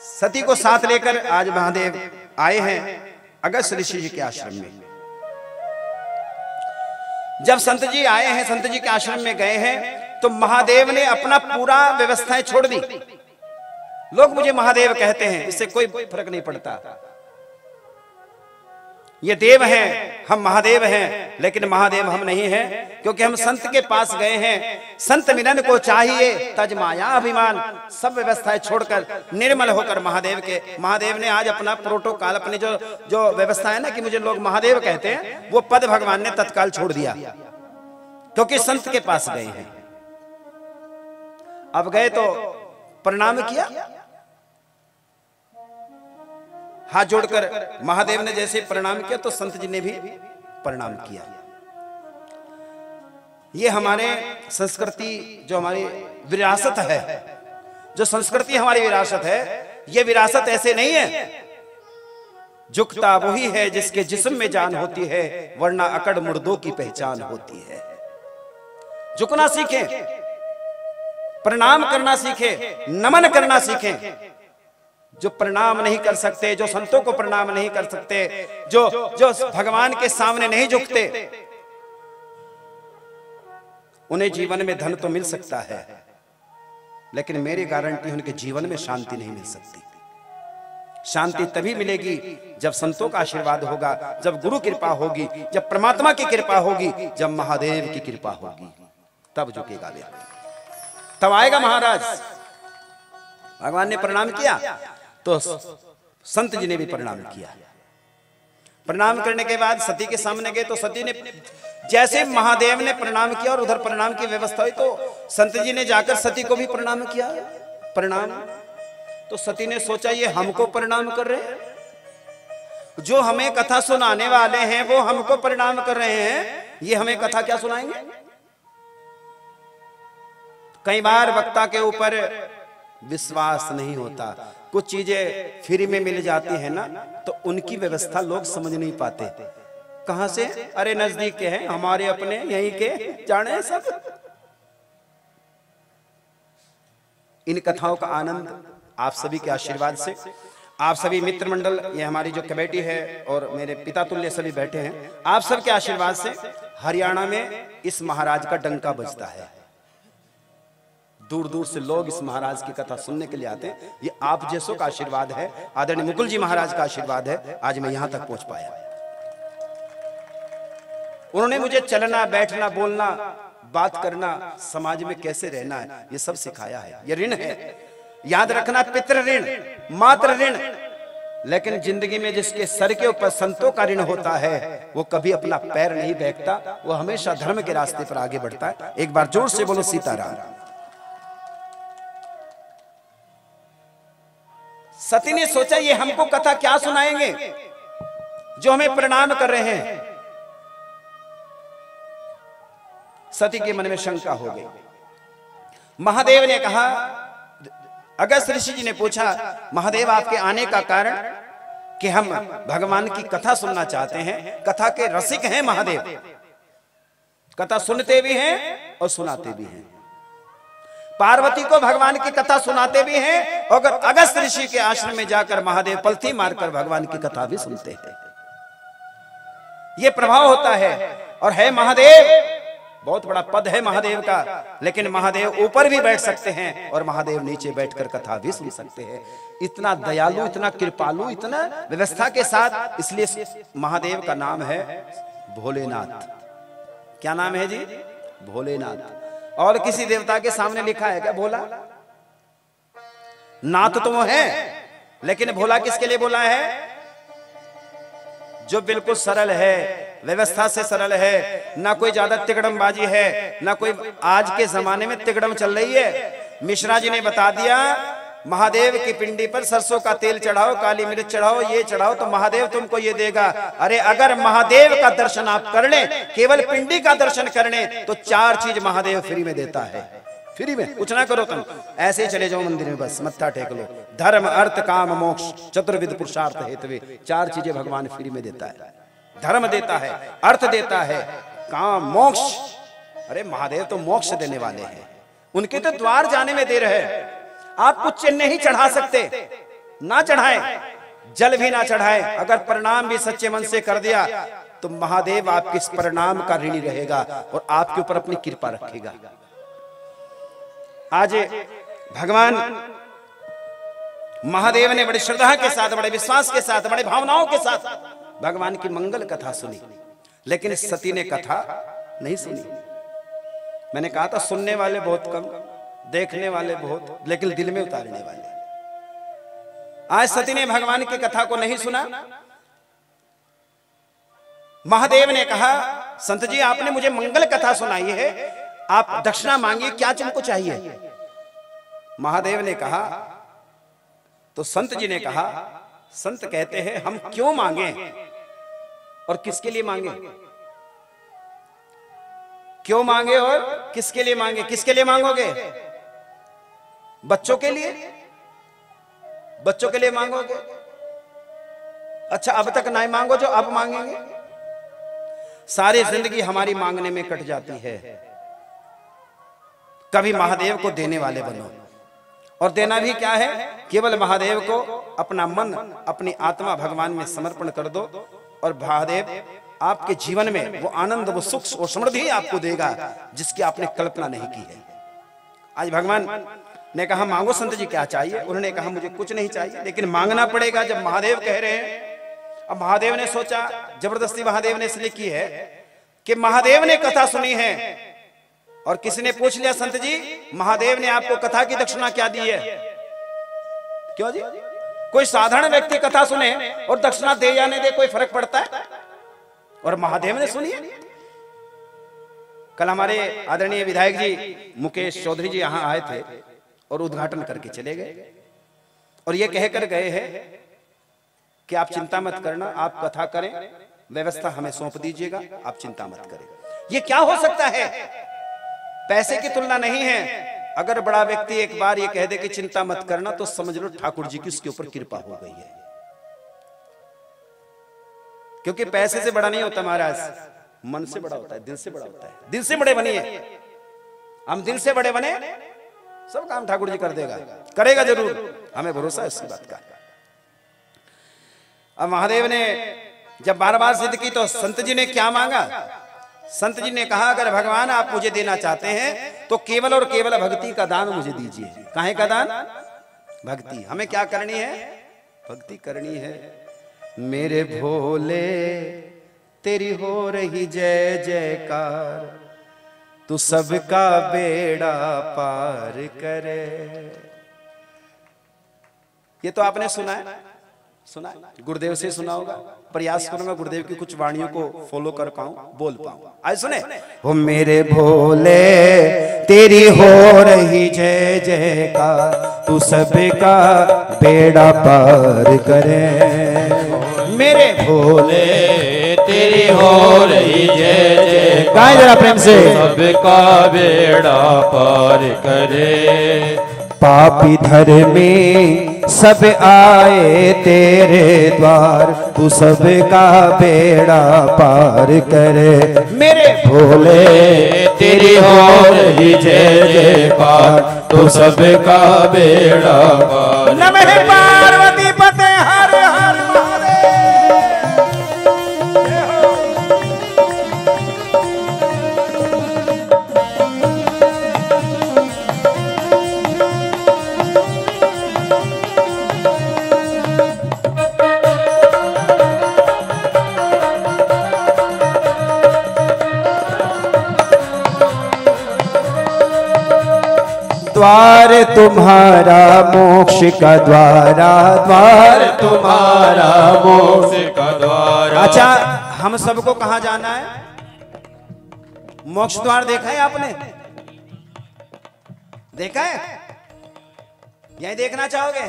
[SPEAKER 1] सती को साथ लेकर आज महादेव आए हैं अगस्त ऋषि जी के आश्रम में। जब संत जी आए हैं, संत जी के आश्रम में गए हैं, तो महादेव ने अपना पूरा व्यवस्थाएं छोड़ दी। लोग मुझे महादेव कहते हैं, इससे कोई फर्क नहीं पड़ता। ये देव हैं, हम महादेव हैं, लेकिन महादेव हम नहीं हैं, क्योंकि हम संत के पास गए हैं। संत मिलन को चाहिए तज माया अभिमान, सब व्यवस्थाएं छोड़कर निर्मल होकर महादेव ने आज अपना प्रोटोकॉल, अपनी जो व्यवस्था है ना कि मुझे लोग महादेव कहते हैं, वो पद भगवान ने तत्काल छोड़ दिया, क्योंकि संत के पास गए हैं। अब गए तो प्रणाम किया, हाथ जोड़कर महादेव ने जैसे प्रणाम किया तो संत जी ने भी प्रणाम किया। ये हमारे संस्कृति, जो हमारी विरासत है, जो संस्कृति हमारी विरासत है, ये विरासत ऐसे नहीं है। झुकता वही है जिसके जिस्म में जान होती है, वरना अकड़ मुर्दों की पहचान होती है। झुकना सीखें, प्रणाम करना सीखें, नमन करना सीखें। जो प्रणाम नहीं कर सकते, जो संतों को प्रणाम नहीं कर सकते, जो भगवान के सामने नहीं झुकते, उन्हें जीवन में धन तो मिल सकता है, लेकिन मेरी गारंटी उनके जीवन में शांति नहीं मिल सकती। शांति तभी मिलेगी जब संतों का आशीर्वाद होगा, जब गुरु कृपा होगी, जब परमात्मा की कृपा होगी, जब महादेव की कृपा होगी, तब झुकेगा व्यक्ति, तब आएगा महाराज। भगवान ने प्रणाम किया तो संत जी ने भी प्रणाम किया। प्रणाम करने के बाद सती के सामने गए तो सती ने, जैसे महादेव ने प्रणाम किया और उधर प्रणाम की व्यवस्था हुई, तो संत जी ने जाकर सती को भी प्रणाम किया। प्रणाम तो सती ने सोचा ये हमको प्रणाम कर रहे हैं, जो हमें कथा सुनाने वाले हैं वो हमको प्रणाम कर रहे हैं, ये हमें कथा क्या सुनाएंगे। कई बार वक्ता के ऊपर विश्वास नहीं होता, कुछ चीजें फ्री में मिल जाती है ना, तो उनकी व्यवस्था लोग समझ नहीं पाते। कहां से? अरे नजदीक के हैं, हमारे अपने यहीं के जाने सब। इन कथाओं का आनंद आप सभी के आशीर्वाद से, आप सभी मित्र मंडल, ये हमारी जो कमेटी है और मेरे पिता तुल्य सभी बैठे हैं, आप सबके आशीर्वाद से हरियाणा में इस महाराज का डंका बजता है। दूर दूर से लोग इस महाराज की कथा सुनने के लिए आते हैं। ये आप जैसों का आशीर्वाद है, आदरणीय मुकुल जी महाराज का आशीर्वाद है, आज मैं यहां तक पहुंच पाया। उन्होंने मुझे चलना, बैठना, बोलना, बात करना, समाज में कैसे रहना है, ये सब सिखाया है। ये ऋण है, याद रखना, पितृ ऋण, मातृ ऋण। लेकिन जिंदगी में जिसके सर के ऊपर संतों का ऋण होता है, वो कभी अपना पैर नहीं फेंकता, वो हमेशा धर्म के रास्ते पर आगे बढ़ता है। एक बार जोर से बोलो सीताराम। सती ने सोचा ये हमको कथा क्या सुनाएंगे जो हमें प्रणाम कर रहे हैं। सती के मन में शंका हो गई। महादेव ने कहा, अगस्त ऋषि जी ने पूछा, महादेव आपके आने का कारण? कि हम भगवान की कथा सुनना चाहते हैं, कथा के रसिक हैं महादेव, कथा सुनते भी हैं और सुनाते भी हैं। पार्वती को भगवान की कथा सुनाते भी हैं, और अगस्त ऋषि के आश्रम में जाकर महादेव पलथी मारकर भगवान की कथा भी सुनते हैं। यह प्रभाव होता है। और है महादेव, बहुत बड़ा पद है महादेव का, लेकिन महादेव ऊपर भी बैठ सकते हैं और महादेव नीचे बैठकर कथा भी सुन सकते हैं। इतना दयालु, इतना कृपालु, इतना व्यवस्था के साथ, इसलिए महादेव का नाम है भोलेनाथ। क्या नाम है जी? भोलेनाथ। और किसी देवता के सामने लिखा है क्या भोला? नाथ तो वो है, लेकिन भोला किसके लिए बोला है? जो बिल्कुल सरल है, व्यवस्था से सरल है, ना कोई ज्यादा तिकड़मबाजी है, ना कोई आज के जमाने में तिकड़म चल रही है। मिश्रा जी ने बता दिया, महादेव की पिंडी पर सरसों का तेल चढ़ाओ, काली मिर्च चढ़ाओ, ये चढ़ाओ तो महादेव तुमको ये देगा। अरे अगर महादेव का दर्शन आप कर लें, केवल पिंडी का दर्शन कर लें, तो 4 चीज महादेव फ्री में देता है। फ्री में, कुछ ना करो तुम, ऐसे ही चले जाओ मंदिर में, बस मत्था टेक लो। धर्म, अर्थ, काम, मोक्ष, चतुर्विध पुरुषार्थ हेतवे, 4 चीजें भगवान फ्री में देता है। धर्म देता है, अर्थ देता है, काम, मोक्ष। अरे महादेव तो मोक्ष देने वाले हैं, उनके तो द्वार जाने में देर है। आप कुछ चिन्ह नहीं चढ़ा सकते, ना चढ़ाएं, जल भी ना चढ़ाएं। अगर प्रणाम भी सच्चे मन से कर दिया तो महादेव आपके इस प्रणाम का ऋणी रहेगा और आपके ऊपर अपनी कृपा रखेगा। आज भगवान महादेव ने बड़ी श्रद्धा के साथ, बड़े विश्वास के साथ, बड़े भावनाओं के साथ भगवान की मंगल कथा सुनी, लेकिन इस सती ने कथा नहीं सुनी। मैंने कहा था सुनने वाले बहुत कम, देखने वाले बहुत, लेकिन दिल में उतारने वाले। आज सती ने भगवान की कथा को नहीं सुना। महादेव ने कहा, संत जी आपने मुझे मंगल कथा सुनाई है, आप दक्षिणा मांगिए, क्या तुमको चाहिए? महादेव ने कहा, तो संत जी ने कहा, संत कहते हैं हम क्यों मांगे और किसके लिए मांगे? क्यों मांगे और किसके लिए मांगे? किसके लिए मांगोगे? बच्चों के लिए? बच्चों के लिए मांगोगे? अच्छा, अब तक नहीं मांगो जो अब मांगेंगे? सारी जिंदगी हमारी मांगने में कट जाती है। कभी महादेव को देने वाले बनो, और देना भी क्या है? केवल महादेव को अपना मन, अपनी आत्मा भगवान में समर्पण कर दो और महादेव आपके जीवन में वो आनंद, वो सुख और समृद्धि आपको देगा जिसकी आपने कल्पना नहीं की है। आज भगवान ने कहा मांगो संत जी क्या चाहिए? उन्होंने कहा मुझे कुछ नहीं चाहिए, लेकिन मांगना पड़ेगा जब महादेव कह रहे हैं। अब महादेव ने सोचा, जबरदस्ती महादेव ने इसलिए की है कि महादेव ने कथा सुनी है और किसी ने पूछ लिया, संत जी महादेव ने आपको कथा की दक्षिणा क्या दी है? क्यों जी? कोई साधारण व्यक्ति कथा सुने और दक्षिणा दे या नहीं दे कोई फर्क पड़ता है? और महादेव ने सुनी है। कल हमारे आदरणीय विधायक जी मुकेश चौधरी जी यहां आए थे और उद्घाटन करके चले गए, और ये कहकर गए हैं कि आप चिंता मत करना, आप कथा करें, व्यवस्था हमें सौंप दीजिएगा, आप चिंता मत करें। ये क्या हो सकता है? पैसे की तुलना नहीं है। अगर बड़ा व्यक्ति एक बार ये कह दे कि चिंता मत करना, तो समझ लो ठाकुर जी की उसके ऊपर कृपा हो गई है। क्योंकि पैसे से बड़ा नहीं होता महाराज, मन से बड़ा होता है, दिल से बड़ा होता है। दिल से बड़े बनिए, हम दिल से बड़े बने, सब काम ठाकुर जी कर देगा, करेगा जरूर, हमें भरोसा है इसी बात का। अब महादेव ने जब बार बार जिद की तो संत जी ने क्या मांगा? संत जी ने कहा, अगर भगवान आप मुझे देना चाहते हैं तो केवल और केवल भक्ति का दान मुझे दीजिए। काहे का दान? भक्ति। हमें क्या करनी है? भक्ति करनी है। मेरे भोले तेरी हो रही जय जयकार, तू सबका बेड़ा पार करे। ये तो आपने सुना है, सुना है, गुरुदेव से सुना होगा। प्रयास करूंगा गुरुदेव की कुछ वाणियों को फॉलो कर पाऊं, बोल पाऊं। आज सुने, ओ मेरे भोले तेरी हो रही जय जयकार, तू सबका बेड़ा पार करे। मेरे भोले
[SPEAKER 2] तेरी हो रही जय जय,
[SPEAKER 1] गाएं जरा प्रेम से।
[SPEAKER 2] सबका बेड़ा पार करे।
[SPEAKER 1] पापी धर्मी सब आए तेरे द्वार, तू सबका बेड़ा पार करे। मेरे भोले
[SPEAKER 2] तेरी हो रही जय जयकार, तू सबका बेड़ा पार।
[SPEAKER 1] नमः पार्वती पते हर हर महादेव। द्वार तुम्हारा मोक्ष का द्वारा, द्वार
[SPEAKER 2] तुम्हारा मोक्ष का द्वार।
[SPEAKER 1] अच्छा, हम सबको कहां जाना है? मोक्ष द्वार देखा है आपने? देखा है? यही देखना चाहोगे?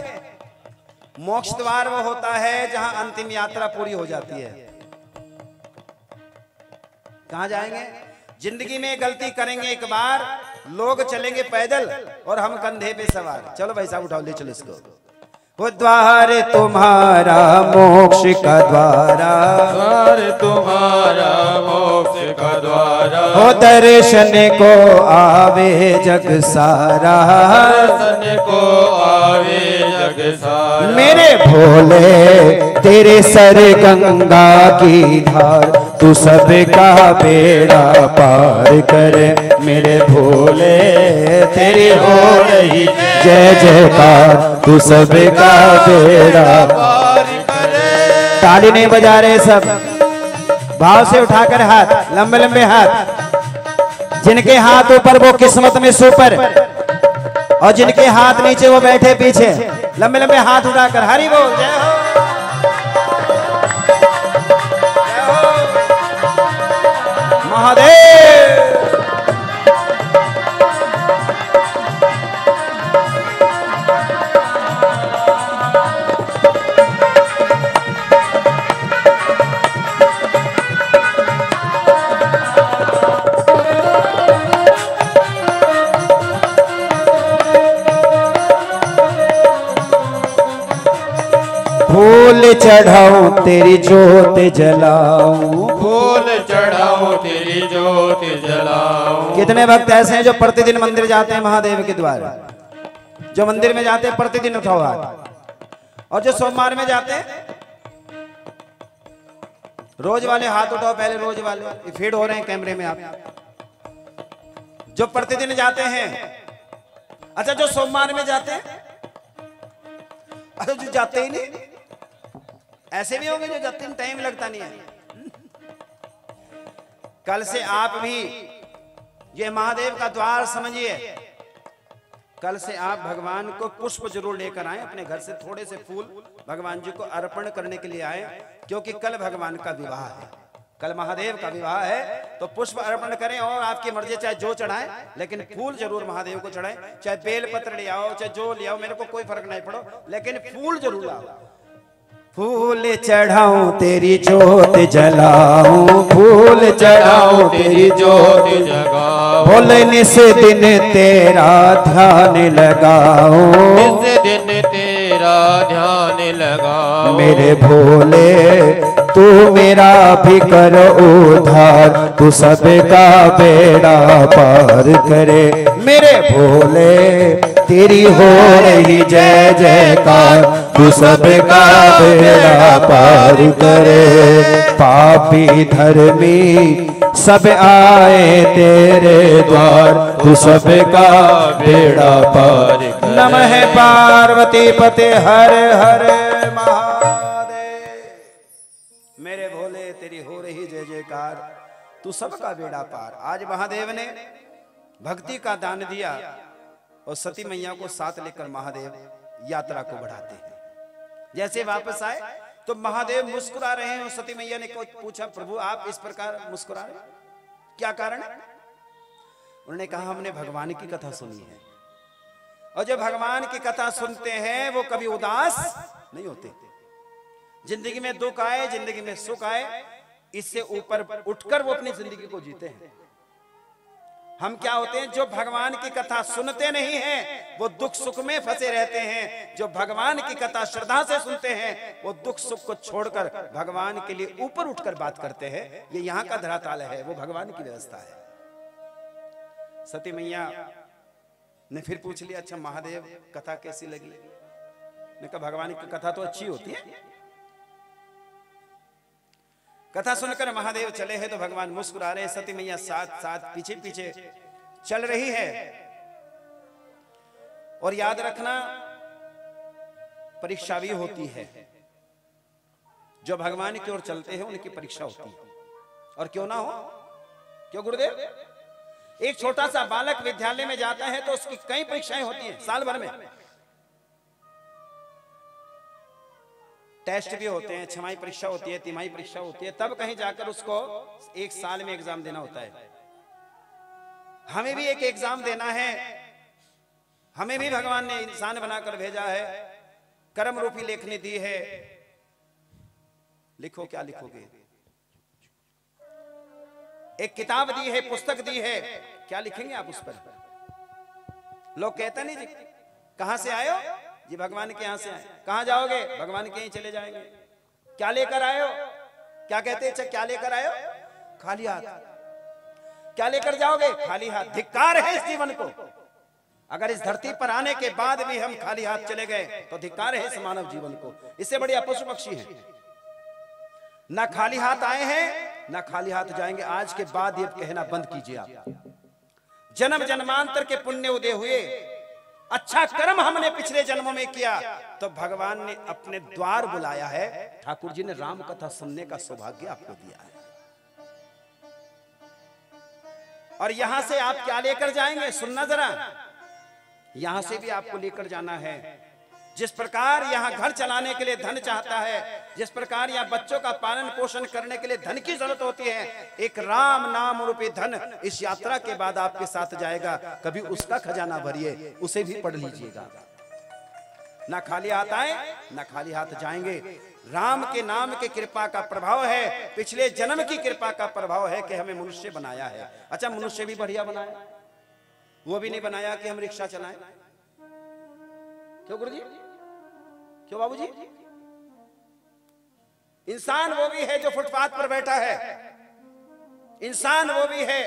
[SPEAKER 1] मोक्ष द्वार वो होता है जहां अंतिम यात्रा पूरी हो जाती है। कहां जाएंगे? जिंदगी में गलती करेंगे एक बार, लोग चलेंगे पैदल और हम कंधे पे सवार। चलो भाई साहब उठाओ, ले चलो इसको। वो द्वार तुम्हारा मोक्ष का द्वारा,
[SPEAKER 2] द्वार तुम्हारा मोक्ष का द्वारा,
[SPEAKER 1] हो दर्शन को आवे जग सारा,
[SPEAKER 2] दर्शन को आवे जग सारा।
[SPEAKER 1] मेरे भोले तेरे सर गंगा की धार, तू सबका बेड़ा पार करे। मेरे भोले तेरी हो रही जय जयकार, तू सबका बेड़ा पार करे। ताली नहीं बजा रहे सब, भाव से उठाकर हाथ, लंबे लंबे हाथ। जिनके हाथ ऊपर वो किस्मत में सुपर, और जिनके हाथ नीचे वो बैठे पीछे। लंबे लंबे हाथ उठाकर हरि बोल जय हो, जय हो महादेव। फूल चढ़ाऊं तेरी ज्योत जलाऊं,
[SPEAKER 2] फूल चढ़ाऊं तेरी ज्योत जलाऊं।
[SPEAKER 1] कितने भक्त ऐसे हैं जो प्रतिदिन मंदिर जाते हैं महादेव के द्वार, जो मंदिर में जाते हैं प्रतिदिन उठाओ हाथ, और जो सोमवार में जाते हैं रोज वाले हाथ उठाओ पहले, रोज वाले फीड हो रहे हैं कैमरे में आप। जो प्रतिदिन जाते हैं, अच्छा जो सोमवार में जाते हैं, अच्छा जो जाते ही नहीं, ऐसे भी होंगे जो जाते हैं टाइम लगता नहीं है। कल से आप भी ये महादेव का द्वार समझिए। कल से आप भगवान को पुष्प जरूर लेकर आए, अपने घर से थोड़े से फूल भगवान जी को अर्पण करने के लिए आए, क्योंकि कल भगवान का विवाह है, कल महादेव का विवाह है। तो पुष्प अर्पण करें, और आपकी मर्जी चाहे जो चढ़ाएं, लेकिन फूल जरूर महादेव को चढ़ाएं। चाहे बेल पत्र ले आओ, चाहे जो ले आओ, मेरे को कोई फर्क नहीं पड़ो, लेकिन फूल जरूर लाओ। फूल चढ़ाऊं तेरी ज्योत जलाऊं, फूल चढ़ाऊं तेरी ज्योत जगाऊं, बोलने से दिन तेरा ध्यान लगाऊं,
[SPEAKER 2] इस दिन तेरा ध्यान लगाऊं।
[SPEAKER 1] मेरे भोले तू मेरा भी कर उद्धार, तू सबका बेड़ा पार करे। मेरे भोले तेरी हो रही जय जयकार, तू सबका बेड़ा पार करे। पापी धर्मी सब आए तेरे द्वार, तू सबका बेड़ा पार करे। नमः पार्वती पते हर हर महादेव। मेरे भोले तेरी हो रही जय जयकार, तू सबका बेड़ा पार। आज महादेव ने भक्ति का दान दिया, और सती मैया को साथ लेकर महादेव यात्रा को बढ़ाते हैं। जैसे वापस आए तो महादेव मुस्कुरा रहे हैं, और सती मैया ने पूछा प्रभु आप इस प्रकार मुस्कुरा रहे, क्या कारण है? उन्होंने कहा हमने भगवान की कथा सुनी है, और जो भगवान की कथा सुनते हैं वो कभी उदास नहीं होते। जिंदगी में दुख आए, जिंदगी में सुख आए, इससे ऊपर उठकर वो अपनी जिंदगी को जीते हैं। हम क्या होते हैं, जो भगवान की कथा सुनते नहीं हैं वो दुख सुख में फंसे रहते हैं। जो भगवान की कथा श्रद्धा से सुनते हैं वो दुख सुख को छोड़कर भगवान के लिए ऊपर उठकर बात करते हैं। ये यहाँ का धरातल है, वो भगवान की व्यवस्था है। सती मैया ने फिर पूछ लिया अच्छा महादेव कथा कैसी लगी? ने कहा भगवान की कथा तो अच्छी होती है। कथा सुनकर महादेव चले हैं तो भगवान मुस्कुरा रहे हैं, सती मैया साथ साथ पीछे पीछे चल रही है। और याद रखना परीक्षा भी होती है, जो भगवान की ओर चलते हैं उनकी परीक्षा होती है। और क्यों ना हो, क्यों गुरुदेव? एक छोटा सा बालक विद्यालय में जाता है तो उसकी कई परीक्षाएं होती हैं साल भर में। टेस्ट भी होते हैं, छमाही परीक्षा होती है, तिमाही परीक्षा होती है, तब कहीं जाकर उसको एक साल में एग्जाम देना होता है। हमें भी एक एग्जाम देना है, हमें भी भगवान ने इंसान बनाकर भेजा है, कर्म रूपी लेखनी दी है। लिखो, क्या लिखोगे? एक किताब दी है, पुस्तक दी है, क्या लिखेंगे आप उस पर? लोग कहते नहीं जी कहां से आए हो, जी भगवान के यहाँ से आए। कहाँ जाओगे? भगवान के यहीं चले जाएंगे। क्या लेकर आए हो? क्या कहते हैं? क्या लेकर आए हो? खाली हाथ। क्या लेकर जाओगे? खाली हाथ। धिक्कार है इस जीवन को। अगर इस धरती पर आने के बाद भी हम खाली हाथ चले गए तो धिक्कार है इस मानव जीवन को। इससे बड़े पशु पक्षी हैं। ना खाली हाथ आए हैं, ना खाली हाथ जाएंगे। आज के बाद ये कहना बंद कीजिए आप। जन्म जन्मांतर के पुण्य उदय हुए, अच्छा कर्म हमने पिछले जन्मों में किया तो भगवान ने अपने द्वार बुलाया है। ठाकुर जी ने राम कथा सुनने का सौभाग्य आपको दिया है। और यहां से आप क्या लेकर जाएंगे? सुनना जरा, यहां से भी आपको लेकर जाना है। जिस प्रकार यहां घर चलाने के लिए धन चाहता है, जिस प्रकार यहां बच्चों का पालन पोषण करने के लिए धन की जरूरत होती है, एक राम नाम रूपी धन इस यात्रा के बाद आपके साथ जाएगा। कभी उसका खजाना भरिए, उसे भी पढ़ लीजिएगा। ना खाली हाथ आए, ना खाली हाथ जाएंगे। राम के नाम के कृपा का प्रभाव है, पिछले जन्म की कृपा का प्रभाव है कि हमें मनुष्य बनाया है। अच्छा, मनुष्य भी बढ़िया बनाया, वो भी नहीं बनाया कि हम रिक्शा चलाएं। क्यों गुरुजी? क्यों बाबूजी? इंसान वो भी है जो फुटपाथ पर बैठा है। इंसान वो भी है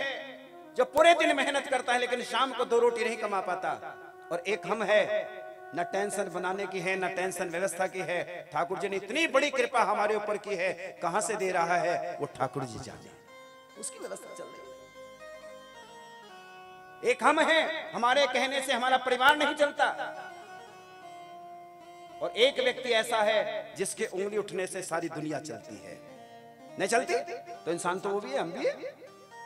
[SPEAKER 1] जो पूरे दिन मेहनत करता है लेकिन शाम को 2 रोटी नहीं कमा पाता। और एक हम है, न टेंशन बनाने की है, न टेंशन व्यवस्था की है। ठाकुर जी ने इतनी बड़ी कृपा हमारे ऊपर की है, कहां से दे रहा है वो ठाकुर जी जाने, उसकी व्यवस्था चल रही है। एक हम हैं, हमारे कहने से हमारा परिवार नहीं चलता। और एक व्यक्ति ऐसा है जिसके उंगली उठने से सारी दुनिया चलती है। नहीं चलती तो इंसान तो वो भी है, हम भी है।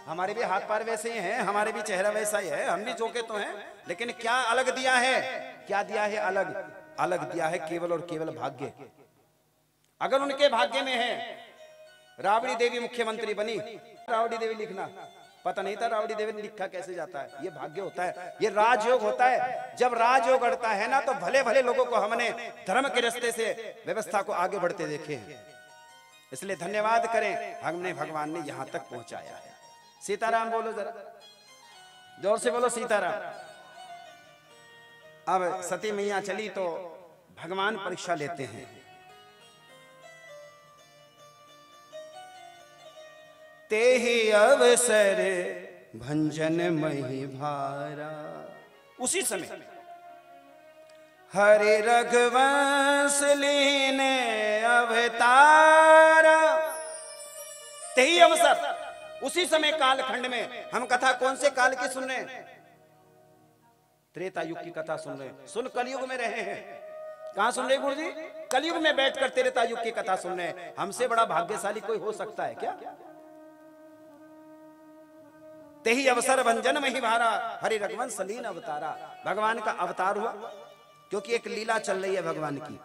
[SPEAKER 1] हमारे भी हाथ पैर वैसे ही हैं, हमारे भी चेहरा वैसा ही है, हम भी जोके तो हैं। लेकिन क्या अलग दिया है? क्या दिया है? अलग अलग दिया है, केवल और केवल भाग्य। अगर उनके भाग्य में है, राबड़ी देवी मुख्यमंत्री बनी, राबड़ी देवी लिखना पता नहीं था, राबड़ी देवी ने लिखा कैसे जाता है। ये भाग्य होता है, ये राजयोग होता है। जब राजयोग अड़ता है ना तो भले भले लोगों को हमने धर्म के रास्ते से व्यवस्था को आगे बढ़ते देखे हैं। इसलिए धन्यवाद करें, हमने भगवान ने यहां तक पहुंचाया है। सीताराम बोलो जरा, जोर से बोलो सीताराम। अब सती मैया चली तो भगवान परीक्षा लेते हैं। तेहि अवसर भंजन मही भारा। उसी समय हरे रघुवंश लीने अवतारा। तेहि अवसर, उसी समय कालखंड में। हम कथा कौन से काल की सुन रहे हैं? त्रेता युग की कथा सुन रहे हैं। सुन कलयुग में रहे हैं। कहां सुन रहे गुरु जी? कलयुग में बैठकर त्रेता युग की कथा सुन रहे हैं। हमसे बड़ा भाग्यशाली कोई हो सकता है क्या? तेहि अवसर भंजन मही भारा, हरि रघुवंश लीन अवतारा। भगवान का अवतार हुआ क्योंकि एक लीला चल रही है भगवान की।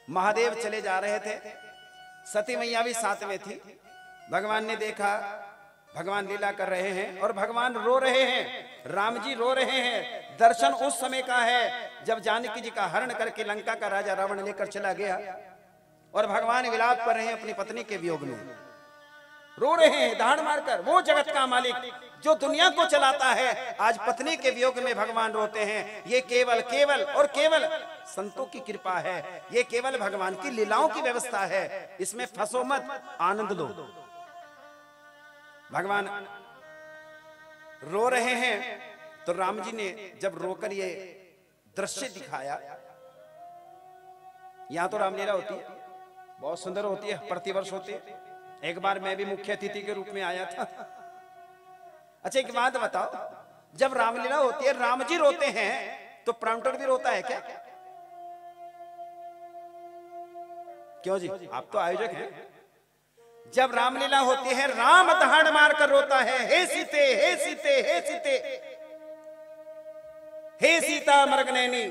[SPEAKER 1] महादेव चले जा रहे थे, सती मैया भी साथ में थी। भगवान ने देखा भगवान लीला कर रहे हैं और भगवान रो रहे हैं, राम जी रो रहे हैं। दर्शन उस समय का है जब जानकी जी का हरण करके लंका का राजा रावण लेकर चला गया और भगवान विलाप कर रहे हैं अपनी पत्नी के वियोग में, रो रहे हैं दहाड़ मारकर। वो जगत का मालिक जो दुनिया को चलाता है, आज पत्नी के वियोग में भगवान रोते हैं। ये केवल केवल और केवल संतों की कृपा है, ये केवल भगवान की लीलाओं की व्यवस्था है। इसमें फंसो मत, आनंद लो। भगवान रो रहे हैं तो राम जी ने जब रोकर ये दृश्य दिखाया, यहां तो रामलीला होती है, बहुत सुंदर होती है, प्रतिवर्ष होती है। एक बार मैं भी मुख्य अतिथि के रूप में आया था। अच्छा एक बात बताओ, जब रामलीला होती है, राम जी रोते हैं तो प्रांतर भी रोता है क्या? क्यों जी? आप तो आयोजक हैं। जब रामलीला होती है, राम दहाड़ मारकर रोता है, हे सीते हे सीते हे सीते हे सीता मृगनयनी।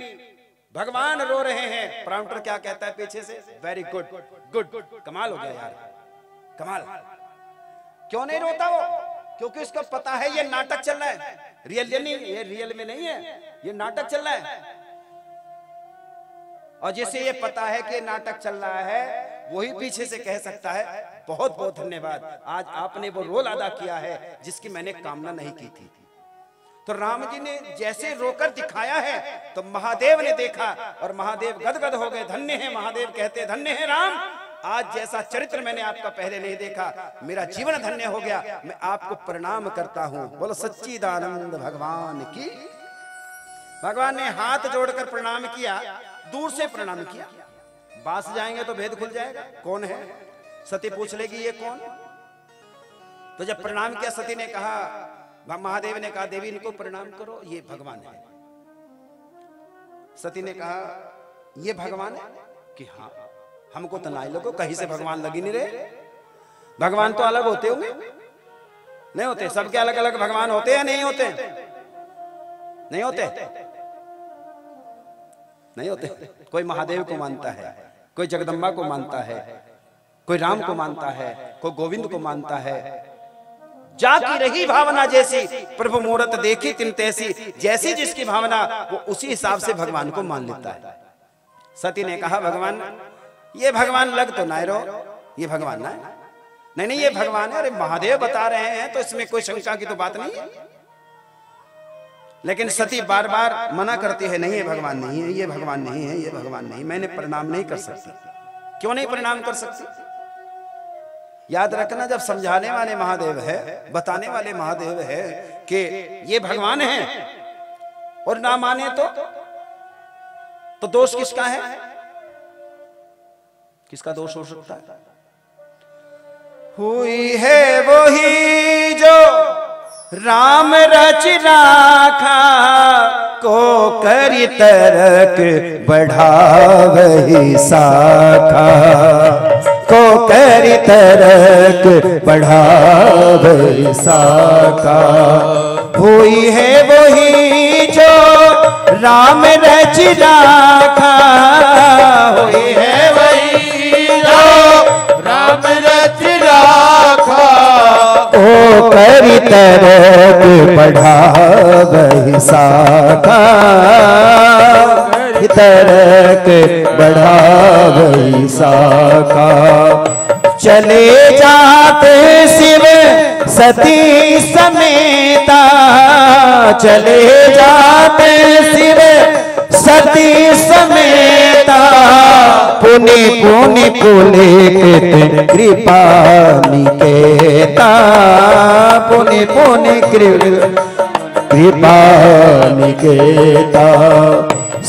[SPEAKER 1] भगवान रो रहे हैं, प्रांतर क्या कहता है पीछे से? वेरी गुड गुड, कमाल हो गया यार, कमाल। क्यों नहीं रोता वो? क्योंकि उसको पता है ये नाटक चल रहा है, रियल नहीं, ये रियल में नहीं है, ये नाटक चल रहा है। और जिसे ये पता है कि नाटक चल रहा है, वही पीछे से कह सकता है बहुत बहुत धन्यवाद, आज आपने वो रोल अदा किया है जिसकी मैंने कामना नहीं की थी। तो राम जी ने जैसे रोकर दिखाया है तो महादेव ने देखा और महादेव गदगद हो गए। धन्य है महादेव, कहते धन्य है राम, आज जैसा चरित्र मैंने आपका पहले नहीं देखा, मेरा जीवन धन्य हो गया, मैं आपको प्रणाम करता हूं। बोलो सच्चिदानंद भगवान की। भगवान ने हाथ जोड़कर प्रणाम किया, दूर से प्रणाम किया। पास जाएंगे तो भेद खुल जाएगा, कौन है? सती पूछ लेगी ये कौन? तो जब प्रणाम किया सती ने कहा, महादेव ने कहा देवी इनको प्रणाम करो, ये भगवान है। सती ने कहा ये भगवान है कि हाँ, हमको तो ना लोगो कहीं से भगवान लगी नहीं रहे। भगवान तो अलग होते होंगे, नहीं होते? सबके अलग अलग भगवान होते या नहीं होते? नहीं होते, नहीं होते। कोई महादेव को मानता है, कोई जगदम्बा को मानता है, कोई राम को मानता है, कोई गोविंद को मानता है। जाकी रही भावना जैसी, प्रभु मूरत देखी तिन तैसी। जैसी जिसकी भावना वो उसी हिसाब से भगवान को मान लेता है। सती ने कहा भगवान, ये भगवान लग तो ना रो, ये भगवान ना, नहीं नहीं ये भगवान है। अरे महादेव बता रहे हैं तो इसमें कोई शंका की तो बात नहीं है। लेकिन सती बार बार मना करती है, नहीं ये भगवान नहीं है, ये भगवान नहीं है, ये भगवान नहीं, मैंने प्रणाम नहीं कर सकती। क्यों नहीं प्रणाम कर सकती? याद रखना, जब समझाने वाले महादेव है, बताने वाले महादेव है कि ये भगवान है और ना माने तो दोष किसका है? किसका दोष हो सकता है? हुई है वही जो राम रच राखा, को करी तरक बढ़ावही शाखा, को करी तरक बढ़ावही शाखा। हुई है वही जो राम रच राखा, हुई है वही जो राम रच राखा, ओ करी तरक बढ़ावही शाखा, तरक बढ़ावही शाखा। चले जाते शिव सती समेता, चले जाते शिव सती समेता, पुनि पुनि पुलिकित कृपा निकेता, पुनि पुनि कृपा निकेता।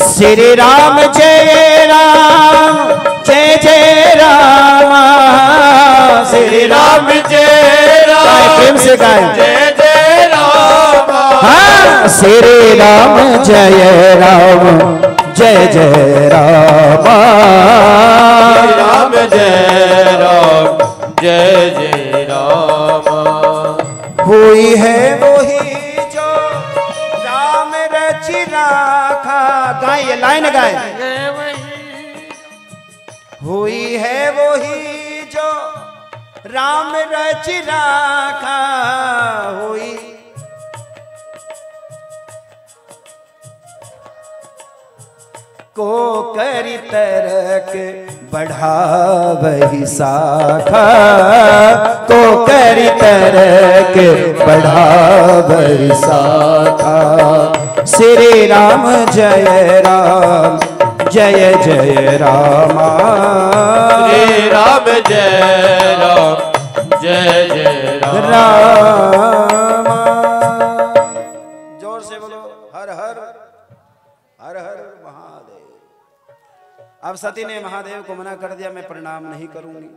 [SPEAKER 1] श्री राम जय राम, जय जय राम, श्री राम जय राम, प्रेम से गाएं, जय जय राम। हाँ, श्री राम जय राम, जय जय राम,
[SPEAKER 2] राम जय राम, जय जय राम।
[SPEAKER 1] हुई है वही जो राम रच राखा। गाएं, ये लाइन गाएं। हुई है वही जो राम रच राखा, हुई को करी तरक बढ़ावही शाखा, को करी तरक बढ़ावही शाखा। श्री राम जय राम, जय जय राम,
[SPEAKER 2] श्री राम जय राम, जय जय
[SPEAKER 1] राम। जोर से बोलो हर हर हर हर महादेव। अब सती ने महादेव को मना कर दिया, मैं प्रणाम नहीं करूंगी।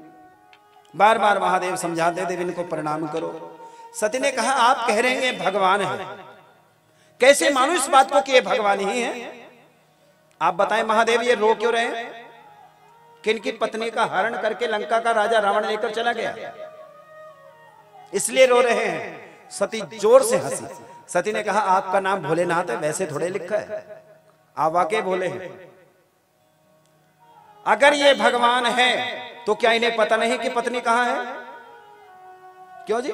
[SPEAKER 1] बार बार महादेव समझाते थे इनको प्रणाम करो। सती ने कहा आप कह रहे हैं भगवान है, कैसे मानो इस बात को कि ये भगवान ही है? आप बताएं महादेव ये रो क्यों रहे हैं? कि इनकी पत्नी का हरण करके लंका का राजा रावण लेकर चला गया, इसलिए रो रहे हैं। सती जोर से हंसी। सती ने कहा आपका नाम भोलेनाथ है, वैसे थोड़े लिखा है, आप वाकई भोले हैं। अगर ये भगवान है तो क्या इन्हें पता नहीं कि पत्नी कहां है? क्यों जी?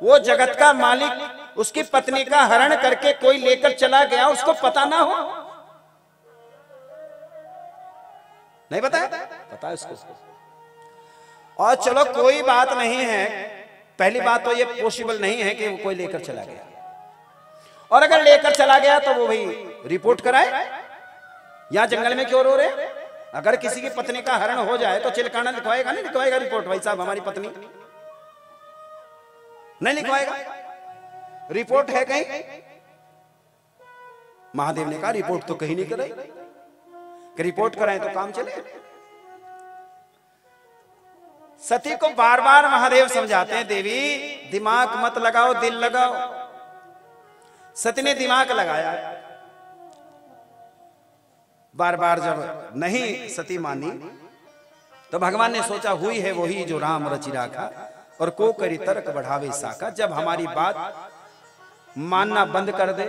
[SPEAKER 1] वो जगत का मालिक उसकी पत्नी का हरण करके कोई लेकर चला गया, उसको पता ना हो? नहीं पता है? पता है उसको। और चलो कोई बात नहीं है, पहली बात तो ये पॉसिबल नहीं है कि वो कोई लेकर चला गया। और अगर लेकर चला गया तो वो भाई रिपोर्ट कराए, यहां जंगल में क्यों रो रहे? अगर किसी की पत्नी का हरण हो जाए तो चिलकाना लिखवाएगा नहीं लिखवाएगा रिपोर्ट, भाई साहब हमारी पत्नी, नहीं लिखवाएगा। रिपोर्ट है कहीं? महादेव ने कहा रिपोर्ट तो कहीं नहीं कराई, कि रिपोर्ट कराएं तो काम चले। सती को बार बार महादेव समझाते हैं, देवी दिमाग मत लगाओ, दिल लगाओ। सती ने दिमाग लगाया, बार बार जब नहीं सती मानी तो भगवान ने सोचा हुई है वही जो राम रचि राखा, और को करी तर्क बढ़ावे साका। जब हमारी बात मानना बंद कर दे,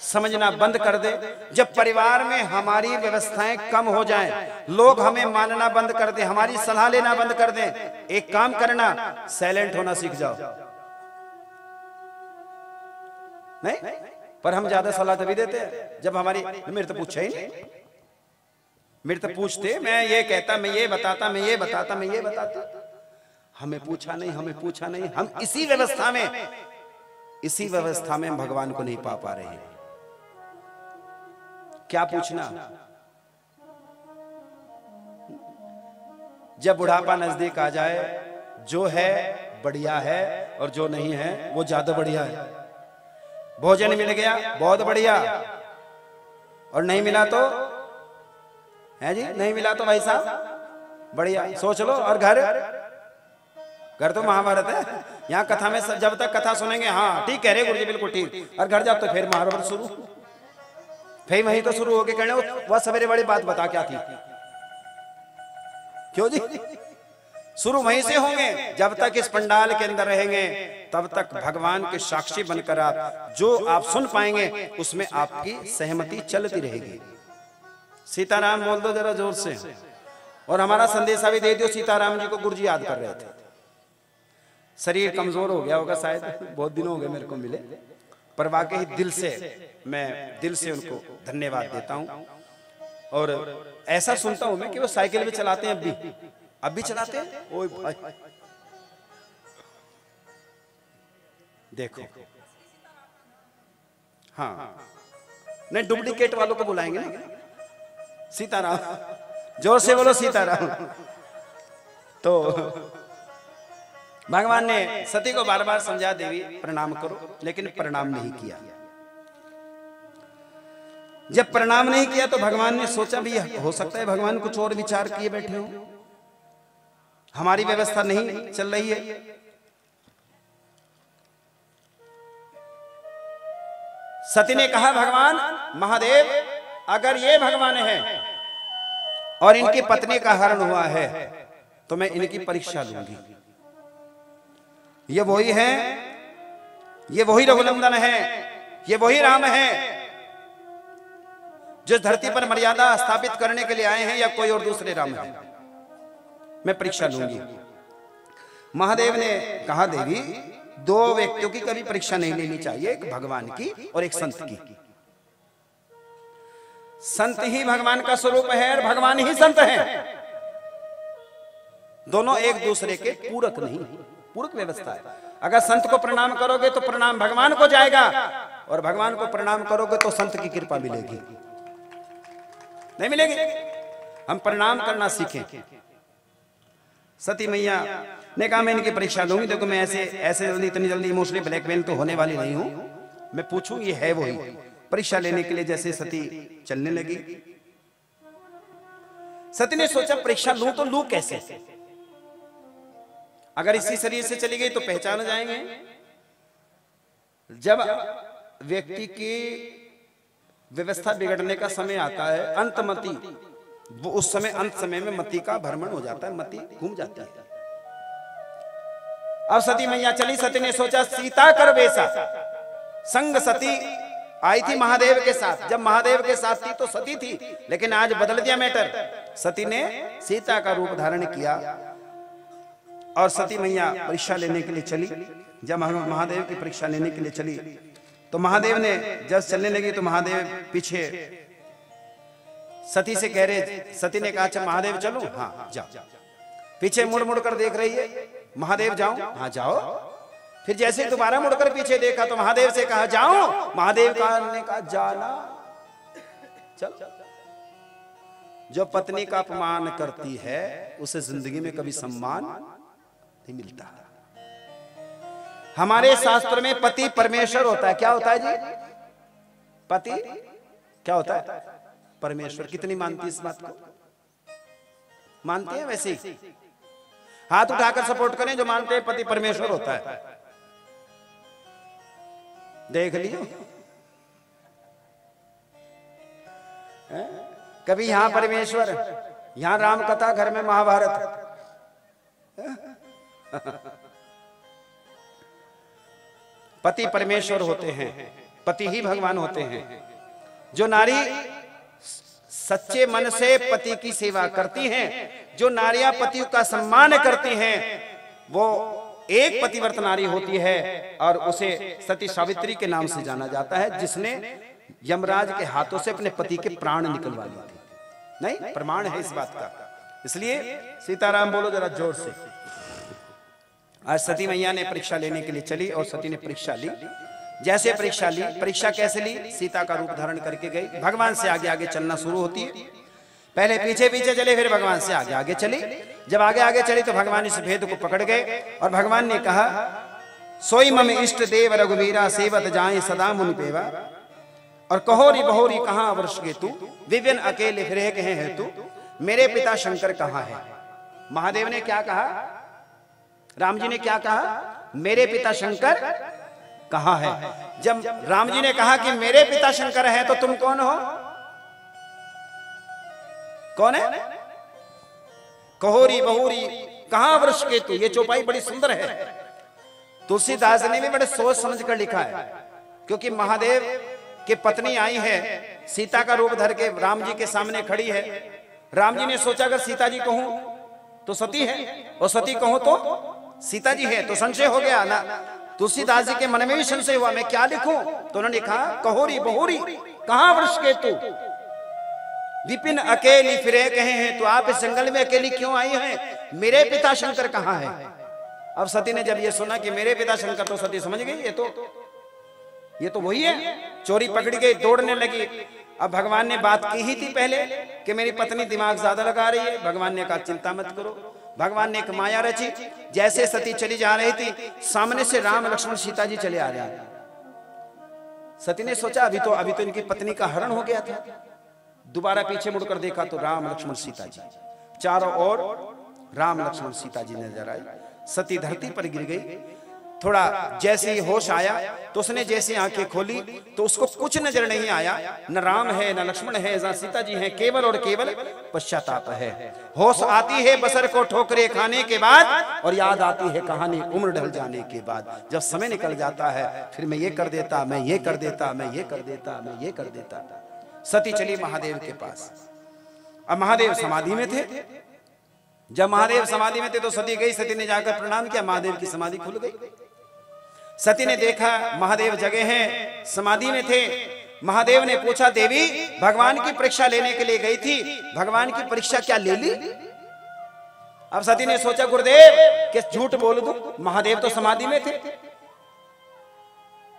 [SPEAKER 1] समझना बंद कर दे, जब परिवार में हमारी व्यवस्थाएं कम हो जाएं, लोग हमें मानना बंद कर दे, हमारी सलाह लेना बंद कर दें, एक काम करना, साइलेंट होना सीख जाओ। नहीं, पर हम ज्यादा सलाह तभी देते हैं जब हमारी, मेरे तो पूछा ही नहीं, मेरे तो पूछते, मैं ये कहता, मैं ये बताता, मैं ये बताता, मैं ये बताता, हमें पूछा नहीं, हमें पूछा नहीं। हम इसी व्यवस्था में भगवान को नहीं पा रहे हैं। क्या पूछना? जब बुढ़ापा नजदीक आ जाए, जो है बढ़िया है और जो नहीं है वो ज्यादा बढ़िया है। भोजन मिल गया बहुत बढ़िया, और नहीं मिला तो है जी, नहीं मिला तो भाई साहब बढ़िया, सोच लो। और घर तो महाभारत है, यहाँ कथा में जब तक कथा सुनेंगे, हाँ ठीक कह रहे गुरुजी बिल्कुल ठीक, और घर जाओ तो फिर महाभारत शुरू, फिर वही तो शुरू हो के कहने वह सवेरे बड़ी बात बता क्या थी, क्यों जी? शुरू वहीं से होंगे। जब तक इस पंडाल के अंदर रहेंगे तब तक भगवान के साक्षी बनकर आप जो आप सुन पाएंगे उसमें आपकी सहमति चलती रहेगी। सीताराम बोल दो जरा जोर से, और हमारा संदेशा भी दे दियो। सीताराम जी को गुरुजी याद कर रहे थे, शरीर कमजोर हो गया होगा शायद, बहुत दिन हो गए मेरे को मिले, पर वाकई दिल से, मैं दिल से उनको धन्यवाद देता हूं। और ऐसा सुनता हूं मैं कि वो साइकिल भी चलाते हैं, अब भी चलाते हैं। ओए भाई देखो, हाँ नहीं, डुप्लीकेट वालों को बुलाएंगे ना, सीताराम, जोर से बोलो सीताराम। तो भगवान ने सती को बार बार समझा, देवी प्रणाम करो, लेकिन प्रणाम नहीं किया। जब प्रणाम नहीं किया तो भगवान ने सोचा भी हो सकता है भगवान कुछ और विचार किए बैठे हो, हमारी व्यवस्था नहीं चल रही है। सती ने कहा, भगवान महादेव अगर ये भगवान है और इनकी पत्नी का हरण हुआ है तो मैं इनकी परीक्षा लूंगी। ये वही है, ये वही रघुनंदन है, ये वही राम है जिस धरती पर मर्यादा स्थापित करने के लिए आए हैं, या कोई और दूसरे राम है, मैं परीक्षा लूंगी। महादेव ने कहा, देवी दो व्यक्तियों की कभी परीक्षा नहीं लेनी चाहिए, एक भगवान की और एक संत की। संत ही भगवान का स्वरूप है और भगवान ही संत है, दोनों एक दूसरे के पूरक नहीं, पूरक व्यवस्था है। अगर संत को प्रणाम करोगे तो प्रणाम भगवान को जाएगा, और भगवान को प्रणाम करोगे तो संत की कृपा मिलेगी, नहीं मिलेगी। हम प्रणाम करना सीखें। सती मैया ने कहा, मैं इनकी परीक्षा लूंगी। देखो मैं ऐसे जल्दी, इतनी जल्दी इमोशनली ब्लैकमेल तो होने वाली नहीं हूं, मैं पूछूंगी है वही। परीक्षा लेने के लिए जैसे सती चलने लगी, सती ने सोचा परीक्षा लूं तो लूं कैसे? अगर इसी शरीर से चली गई तो पहचान जाएंगे। जब व्यक्ति की व्यवस्था बिगड़ने का समय आता है, अंतमति, वो उस समय अंत समय में मति का भ्रमण हो जाता है, मति घूम जाती है। अब सती मैया चली, सती ने सोचा सीता कर वैसा। संग सती आई थी महादेव के साथ, जब महादेव के साथ थी तो सती थी, लेकिन आज बदल दिया मैटर। सती ने सीता का रूप धारण किया और सती मैया परीक्षा लेने के लिए चली। जब महादेव की परीक्षा लेने के लिए चली तो महादेव ने जब चलने लगी तो महादेव पीछे सती से कह रहे, सती ने कहा अच्छा महादेव चलो, हाँ जाओ। पीछे मुड़ मुड़ कर देख रही है, महादेव जाओ, हाँ जाओ। फिर जैसे दोबारा मुड़कर पीछे देखा तो महादेव से कहा जाऊं, महादेव ने कहा जाना, चल। जो पत्नी का अपमान करती है उसे जिंदगी में कभी सम्मान नहीं मिलता। हमारे शास्त्र में पति परमेश्वर होता है। क्या होता है जी? पति क्या होता है? परमेश्वर। कितनी मानती है इस बात को? मानते हैं? वैसे ही हाथ उठाकर सपोर्ट करें जो मानते हैं पति परमेश्वर होता है। देख लियो, कभी यहां परमेश्वर, यहां राम कथा, घर में महाभारत। पति परमेश्वर होते हैं, पति ही भगवान होते हैं। जो नारी सच्चे मन से पति की सेवा करती हैं, जो नारियां पति का सम्मान करती हैं, वो एक पतिव्रत नारी होती है और उसे सती सावित्री के नाम से जाना जाता है, जिसने यमराज के हाथों से अपने पति के प्राण निकलवा लिए थे। नहीं, प्रमाण है इस बात का। इसलिए सीताराम बोलो जरा जोर से। आज सती मैया ने परीक्षा लेने के लिए चली और सती ने परीक्षा ली। जैसे परीक्षा ली, परीक्षा कैसे ली? सीता का रूप धारण करके गई, भगवान से आगे आगे चलना शुरू होती है। पहले पीछे पीछे चले, फिर भगवान से आगे आगे चली। जब आगे आगे चली तो भगवान इस भेद को पकड़ गए और भगवान ने कहा, सोई मम इष्ट देव रघुवीरा सेवत जाए सदा मुनि पेवा, और कहोरी बहोरी कहां वर्ष के तू, विपिन अकेले फिरे कहे है तू, मेरे पिता शंकर कहां है। महादेव ने क्या कहा? राम जी ने क्या कहा? मेरे पिता शंकर कहां है। जब राम जी ने कहा कि मेरे पिता शंकर है, तो तुम कौन हो? कौन है? कहोरी बहोरी कहां वृक्ष के तू। ये चौपाई बड़ी सुंदर है। तुलसीदास ने भी बड़े सोच समझ कर लिखा है, क्योंकि महादेव की पत्नी आई है, सीता का रूप धर के राम जी के सामने खड़ी है। राम जी ने सोचा अगर सीता जी कहूं तो सती है, और सती कहूं तो सीता जी है, तो संशय हो गया ना। तुलसीदास जी के मन में भी संशय हुआ, मैं क्या लिखूं? तो उन्होंने कहा, कहोरी बहोरी कहां वृक्ष के तू, विपिन अकेली फिरे कहे हैं। तो आप इस जंगल में अकेली क्यों आई हैं? मेरे पिता शंकर कहां है। अब सती ने जब ये सुना कि मेरे पिता शंकर, तो सती समझ गई ये तो वही है। चोरी पकड़ी गई, दौड़ने लगी। अब भगवान ने बात की ही थी पहले कि मेरी पत्नी दिमाग ज्यादा लगा रही है। भगवान ने कहा चिंता मत करो। भगवान ने एक माया रची। जैसे सती चली जा रही थी, सामने से राम लक्ष्मण सीता जी चले आ रहे हैं। सती ने सोचा अभी तो इनकी पत्नी का हरण हो गया था। दोबारा पीछे मुड़कर देखा तो राम लक्ष्मण सीता जी, चारों ओर राम लक्ष्मण सीता जी नजर आई। सती धरती पर गिर गई। थोड़ा जैसे ही होश आया तो उसने जैसे आंखें खोली तो उसको कुछ नजर नहीं आया, न राम है न लक्ष्मण है, जहां सीता जी हैं, केवल और केवल पश्चाताप है। होश आती है बसर को ठोकरे खाने के बाद, और याद आती है कहानी उम्र ढल जाने के बाद। जब समय निकल जाता है फिर मैं ये कर देता, मैं ये कर देता, मैं ये कर देता, मैं ये कर देता। सती चली महादेव के पास। अब महादेव समाधि में थे। जब महादेव समाधि में थे तो सती गई, सती ने जाकर प्रणाम किया, महादेव की समाधि खुल गई। सती ने देखा महादेव जगे हैं, समाधि में थे। महादेव ने पूछा, देवी भगवान की परीक्षा लेने के लिए गई थी, भगवान की परीक्षा क्या ले ली? अब सती ने सोचा गुरुदेव कि झूठ बोल दूं, महादेव तो समाधि में थे,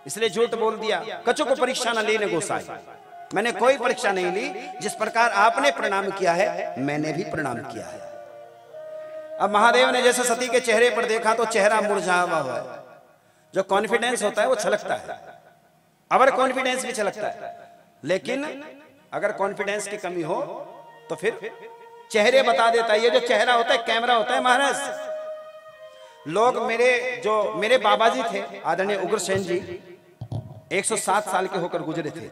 [SPEAKER 1] इसलिए झूठ बोल दिया। कछु को परीक्षा न लेने गोसाई, मैंने कोई परीक्षा नहीं ली। जिस प्रकार आपने प्रणाम किया है मैंने भी प्रणाम किया है। अब महादेव ने जैसे सती के चेहरे पर देखा तो चेहरा मुरझाया हुआ है। जो कॉन्फिडेंस होता है वो छलकता है, अवर कॉन्फिडेंस भी छलकता है। लेकिन अगर कॉन्फिडेंस की कमी हो तो फिर चेहरे बता देता है। ये जो चेहरा होता है कैमरा होता है महाराज। लोग मेरे बाबा जी थे आदरणीय उग्रसेन जी, 107 साल के होकर गुजरे थे।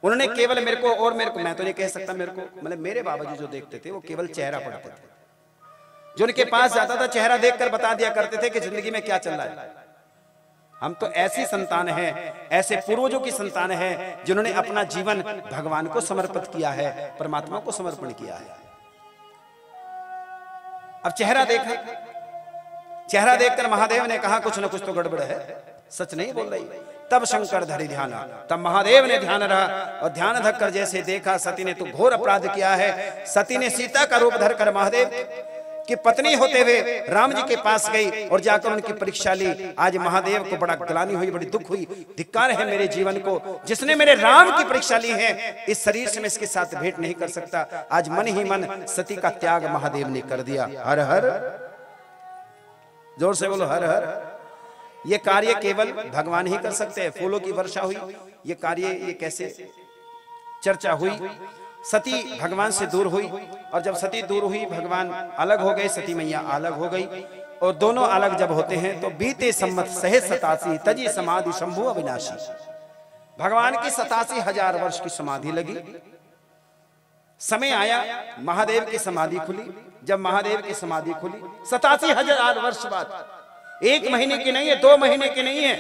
[SPEAKER 1] उन्होंने केवल मेरे को, मैं तो नहीं कह सकता मेरे को, मतलब मेरे बाबा जी जो देखते थे वो केवल चेहरा पढ़ते थे। जो उनके पास जाता था चेहरा देखकर बता दिया करते थे कि जिंदगी में क्या चल रहा है। हम तो ऐसी संतान है, ऐसे पूर्वजों की संतान है जिन्होंने अपना जीवन भगवान को समर्पित किया है, परमात्मा को समर्पण किया है। अब चेहरा देखा, चेहरा देखकर महादेव ने कहा कुछ न कुछ तो गड़बड़ है, सच नहीं बोल रही। तब शंकर धरि ध्यान, तब महादेव ने ध्यान रहा और ध्यान धरकर जैसे देखा सती ने तो घोर अपराध किया है। सती ने सीता का रूप धरकर महादेव कि पत्नी होते हुए राम जी के पास गई और जाकर उनकी परीक्षा ली। आज महादेव को बड़ा ग्लानि हुई, बड़ी दुख हुई, धिक्कार है मेरे जीवन को, जिसने मेरे राम की परीक्षा ली है, इस शरीर से मैं इसके साथ भेंट नहीं कर सकता। आज मन ही मन सती का त्याग महादेव ने कर दिया। हर हर, जोर से बोलो हर हर। ये कार्य केवल भगवान ही कर सकते हैं। फूलों की वर्षा हुई, ये कार्य ये कैसे चर्चा हुई। सती भगवान से दूर हुई और जब सती दूर हुई भगवान अलग हो गए, सती मैया अलग हो गई। और दोनों अलग जब होते हैं तो बीते सम्मत सहे 87 तजी समाधि शंभु अविनाशी। भगवान की 87,000 वर्ष की समाधि लगी। समय आया महादेव की समाधि खुली। जब महादेव की समाधि खुली 87,000 वर्ष बाद, 1 महीने की नहीं है, 2 महीने की नहीं है,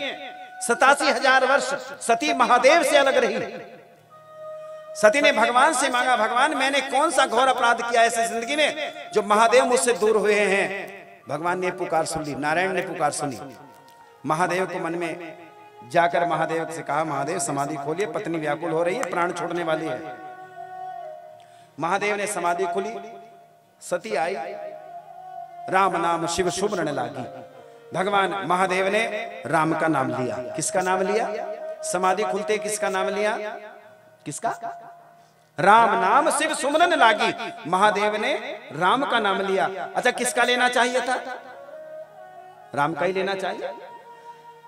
[SPEAKER 1] 87,000 वर्ष सती महादेव से अलग रही। सती ने भगवान से मांगा, भगवान मैंने कौन सा घोर अपराध किया ऐसी जिंदगी में जो महादेव मुझसे दूर हुए हैं। भगवान ने पुकार सुन ली, नारायण ने पुकार सुनी। महादेव को मन में जाकर महादेव से कहा, महादेव समाधि खोलिए, पत्नी व्याकुल हो रही है, प्राण छोड़ने वाली है। महादेव ने समाधि खुली, सती आई, राम नाम शिव सुमरन लागी। भगवान महादेव ने राम का नाम लिया। किसका नाम लिया? समाधि खुलते किसका नाम लिया? किसका? राम नाम शिव सुमरन लागी। महादेव ने राम का नाम लिया। अच्छा, किसका लेना चाहिए था? राम का ही लेना चाहिए,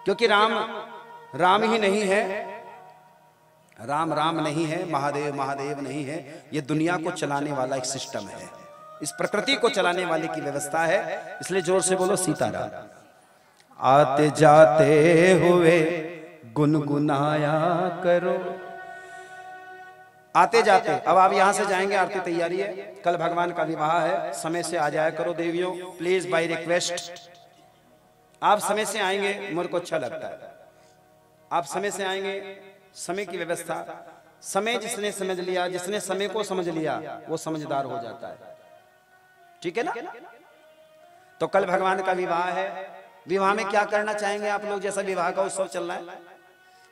[SPEAKER 1] क्योंकि राम राम ही नहीं है, राम राम नहीं है, महादेव महादेव नहीं है। ये दुनिया को चलाने वाला एक सिस्टम है, इस प्रकृति को चलाने वाले की व्यवस्था है। इसलिए जोर से बोलो सीताराम। आते जाते हुए गुनगुनाया करो। आते जाते, अब आप यहां से जाएंगे, आरती तैयारी है, कल भगवान का विवाह है, समय से आ जाया करो देवियों, प्लीज बाय रिक्वेस्ट। आप समय से आएंगे, मेरे को अच्छा लगता है। आप समय से आएंगे, समय की व्यवस्था, समय जिसने समझ लिया, जिसने समय को समझ लिया वो समझदार हो जाता है। ठीक है ना? तो कल भगवान का विवाह है। विवाह में क्या करना चाहेंगे आप लोग? जैसा विवाह का उत्सव चल रहा है,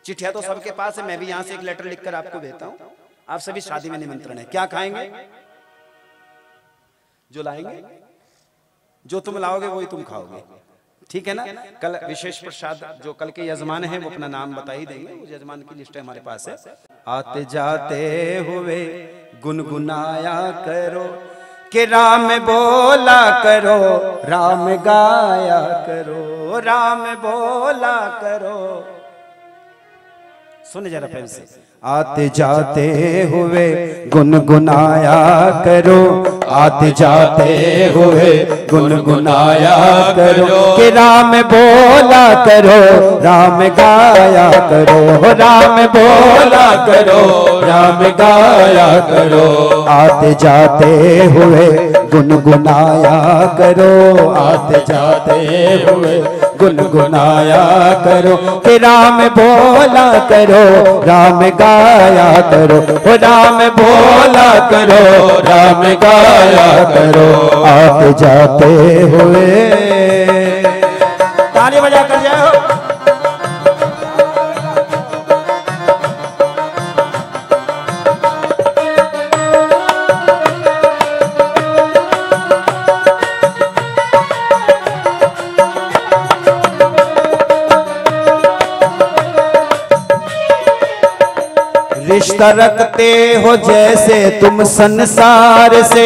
[SPEAKER 1] चिट्ठियां तो सबके पास है, मैं भी यहां से एक लेटर लिखकर आपको देता हूं। आप सभी शादी में निमंत्रण है। क्या खाएंगे? जो लाएंगे, जो तुम लाओगे वही तुम खाओगे। ठीक है ना? कल विशेष प्रसाद जो कल के यजमान हैं वो अपना नाम बता ही देंगे, उस यजमान की लिस्ट हमारे पास है। आते जाते हुए गुनगुनाया करो कि राम बोला करो, राम गाया करो, राम बोला करो। सुन जरा प्रेम से। आते जाते हुए गुनगुनाया करो, आते जाते हुए गुनगुनाया करो कि राम बोला करो, राम गाया करो, राम बोला करो, राम गाया करो। आते जाते हुए गुनगुनाया करो, आते जाते हुए गुनगुनाया करो कि राम बोला करो, राम गाया करो, राम बोला करो, राम गाया करो। आते जाते हुए ताली बजा कर जाओ। रिश्ता रखते हो जैसे तुम संसार से,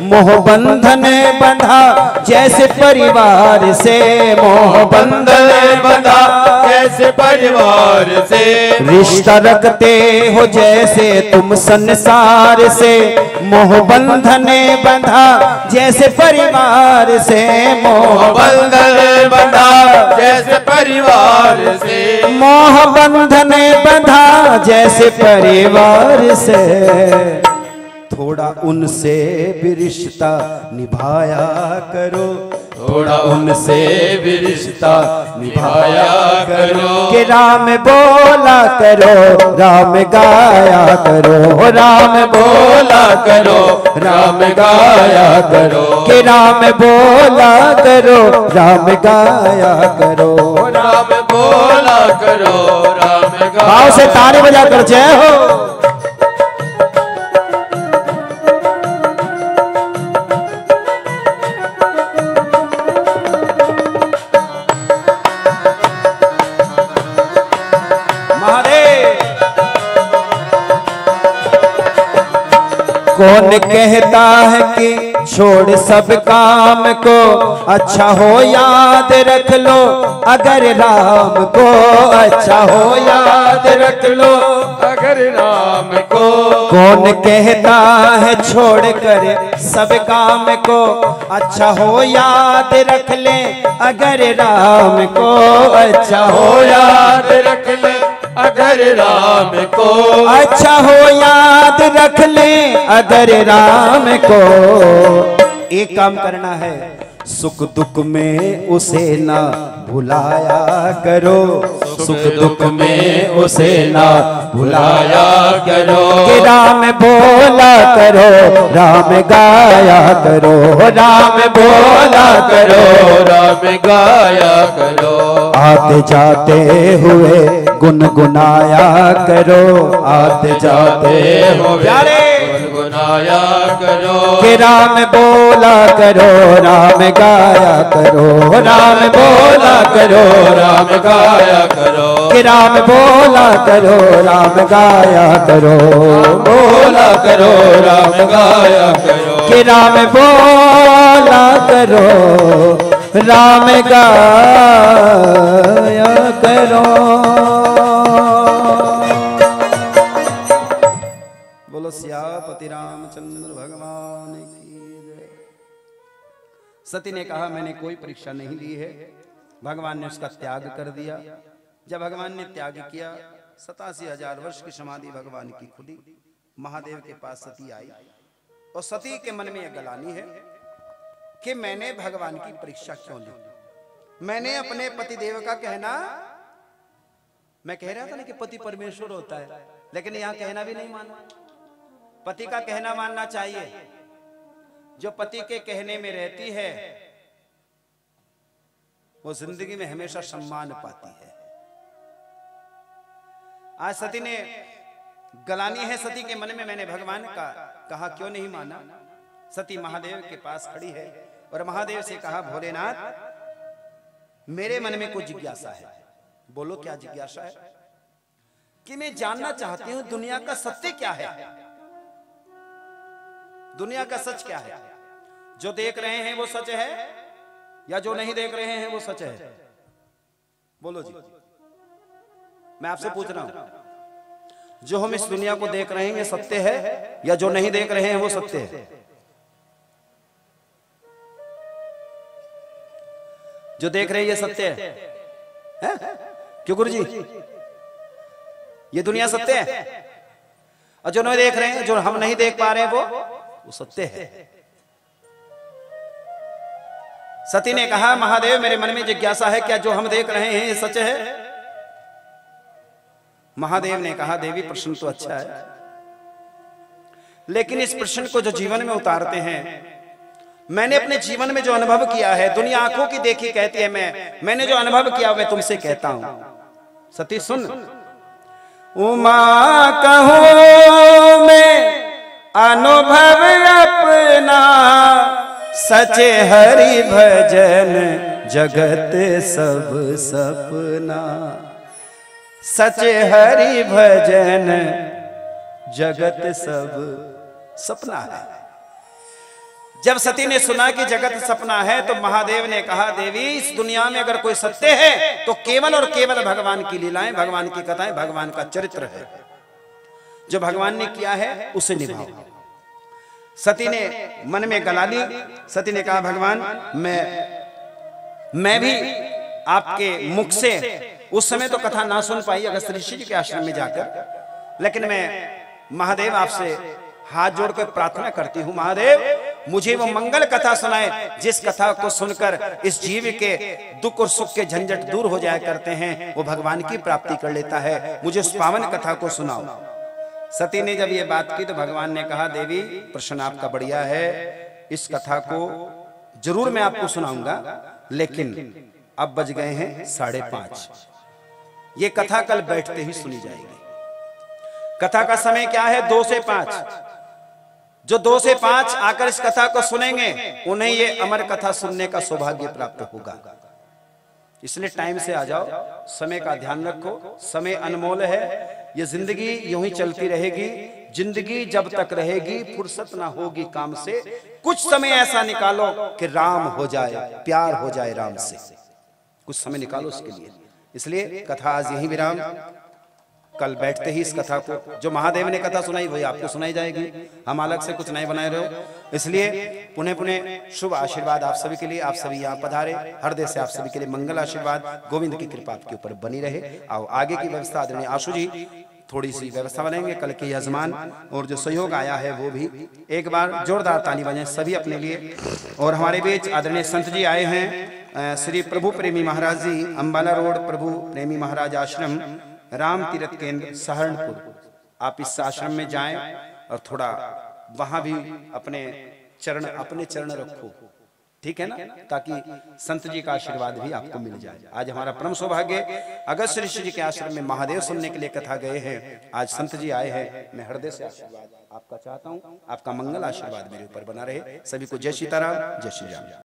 [SPEAKER 1] मोह बंधन बंधा जैसे परिवार से, मोह बंधन बंधा जैसे परिवार से। रिश्ता रखते हो जैसे तुम संसार से, मोह बंधन बंधा जैसे परिवार से, मोह बंधन बंधा जैसे परिवार से, मोह बंधन बंधा जैसे परिवार से। थोड़ा उनसे भी रिश्ता निभाया करो, थोड़ा उनसे भी रिश्ता निभाया करो कि राम बोला करो, राम गाया करो, राम बोला करो, राम गाया करो कि राम बोला करो, राम गाया करो, राम बोला करो, राम गाया। भाव से ताली बजा कर जय हो। कौन कहता है कि छोड़ सब काम को, अच्छा हो याद रख लो अगर राम को, अच्छा हो याद रख लो
[SPEAKER 2] अगर राम को।
[SPEAKER 1] कौन कहता है छोड़ कर सब काम को, अच्छा हो याद रख ले अगर राम को, अच्छा हो याद
[SPEAKER 2] रख ले अगर राम को,
[SPEAKER 1] अच्छा हो याद रख ले अगर राम को। एक काम करना है, सुख दुख में उसे ना भुलाया करो, सुख दुख में उसे ना भुलाया करो। कि राम बोला करो राम गाया करो, राम बोला करो
[SPEAKER 2] राम गाया करो।
[SPEAKER 1] आते जाते हुए गुनगुनाया करो, आते जाते हुए
[SPEAKER 2] गुनगुनाया करो।
[SPEAKER 1] कि राम बोला करो राम गाया करो, राम बोला करो
[SPEAKER 2] राम गाया करो।
[SPEAKER 1] कि राम बोला करो राम गाया करो,
[SPEAKER 2] बोला करो राम गाया करो।
[SPEAKER 1] कि राम बोला करो राम गाया करो। बोलो सियापति रामचंद्र भगवान की जय। सती ने कहा मैंने कोई परीक्षा नहीं ली है, भगवान ने उसका त्याग कर दिया। जब भगवान ने त्याग किया 87,000 वर्ष की समाधि भगवान की खुली। महादेव के पास सती आई और सती के मन में यह गलानी है कि मैंने भगवान की परीक्षा क्यों ली। मैंने अपने पतिदेव का कहना, मैं कह रहा था ना कि पति परमेश्वर होता है, लेकिन यहां कहना भी नहीं माना। पति का कहना मानना चाहिए। जो पति के कहने में रहती है वो जिंदगी में हमेशा सम्मान पाती है। आज सती ने गलानी है, सती के मन में मैंने भगवान का कहा क्यों नहीं माना। सती महादेव के पास खड़ी है और महादेव से कहा भोलेनाथ मेरे मन में कुछ जिज्ञासा है। बोलो क्या जिज्ञासा है? कि मैं जानना चाहती हूं दुनिया का सत्य क्या है, दुनिया का सच क्या है। जो देख रहे हैं वो सच है या जो नहीं देख रहे हैं वो सच है? बोलो जी, मैं आपसे पूछ रहा हूं, जो हम इस दुनिया को देख रहे हैं ये सत्य है या जो नहीं देख रहे हैं वो सत्य है? जो देख रहे हैं ये सत्य है? क्यों गुरु जी, ये दुनिया सत्य है, और जो नहीं देख रहे हैं, जो हम नहीं देख पा रहे हैं वो सत्य है। सती ने कहा महादेव मेरे मन में जिज्ञासा है, क्या जो हम देख रहे हैं ये सच है? महादेव ने कहा देवी प्रश्न तो अच्छा है, लेकिन इस प्रश्न को जो जीवन में उतारते हैं, मैंने अपने जीवन में जो अनुभव किया है, दुनिया आंखों की देखी कहती है, मैंने जो अनुभव किया मैं तुमसे कहता हूं। सती सुन, उमा कहूं मैं अनुभव अपना, सचे हरि भजन जगत सब सपना, सचे हरि भजन जगत सब सपना है। जब सती ने सुना कि जगत सपना है तो महादेव ने कहा देवी इस दुनिया में अगर कोई सत्य है तो केवल और केवल भगवान की लीलाएं, भगवान की कथाएं, भगवान का चरित्र है। जो भगवान ने किया है उसे निभाओ। सती ने मन में गला ली। सती ने कहा भगवान मैं भी आपके मुख से, उस समय तो कथा ना सुन पाई अगस्त्य ऋषि जी के आश्रम में जाकर, लेकिन मैं महादेव आपसे हाथ जोड़कर प्रार्थना करती हूं, महादेव मुझे वो मंगल कथा सुनाए जिस कथा को सुनकर इस जीव के दुख और सुख के झंझट दूर हो जाया करते हैं, वो भगवान की प्राप्ति कर लेता है। मुझे उस पावन कथा को सुनाओ। सती ने जब ये बात की तो भगवान ने कहा देवी प्रश्न आपका बढ़िया है, इस कथा को जरूर मैं आपको सुनाऊंगा, लेकिन अब बज गए हैं 5:30। ये कथा कल बैठते ही सुनी जाएगी। कथा का समय क्या है? 2 से 5। जो 2 से 5 आकर इस कथा को सुनेंगे उन्हें ये अमर कथा सुनने का सौभाग्य प्राप्त होगा। इसलिए टाइम से आ जाओ, समय का ध्यान रखो। समय अनमोल है, ये जिंदगी यूं ही चलती रहेगी। जिंदगी जब तक रहेगी फुर्सत ना होगी काम से, कुछ समय ऐसा निकालो कि राम हो जाए, प्यार हो जाए राम से। कुछ समय निकालो उसके लिए। इसलिए कथा आज यही विराम। कल बैठते ही इस कथा को, जो महादेव ने कथा सुनाई वही आपको सुनाई जाएगी। हम अलग से कुछ नहीं बनाए रहे हो। इसलिए पुनः पुनः शुभ आशीर्वाद आप सभी के लिए। आप सभी यहाँ पधारे, हृदय से आप सभी के लिए मंगल आशीर्वाद, गोविंद की कृपा आपके ऊपर बनी रहे। आओ आगे की व्यवस्था आदरणीय आशु जी थोड़ी सी व्यवस्था बनाएंगे। कल के यजमान और जो सहयोग आया है वो भी एक बार जोरदार ताली बजाएं सभी अपने लिए। और हमारे बीच आदरणीय संत जी आए हैं, श्री प्रभु प्रेमी महाराज जी, अंबाला रोड प्रभु प्रेमी महाराज आश्रम, राम तीर्थ केंद्र सहारनपुर। आप इस आश्रम में जाएं और थोड़ा वहां भी अपने चरण रखो, ठीक है ना, ताकि संत जी का आशीर्वाद भी आपको मिल जाए। आज हमारा परम सौभाग्य, अगस्त ऋषि जी के आश्रम में महादेव सुनने के लिए कथा गए हैं, आज संत जी आए हैं। मैं हृदय से आशीर्वाद आपका चाहता हूँ, आपका मंगल आशीर्वाद मेरे ऊपर बना रहे। सभी को जय सीताराम, जय श्री राम।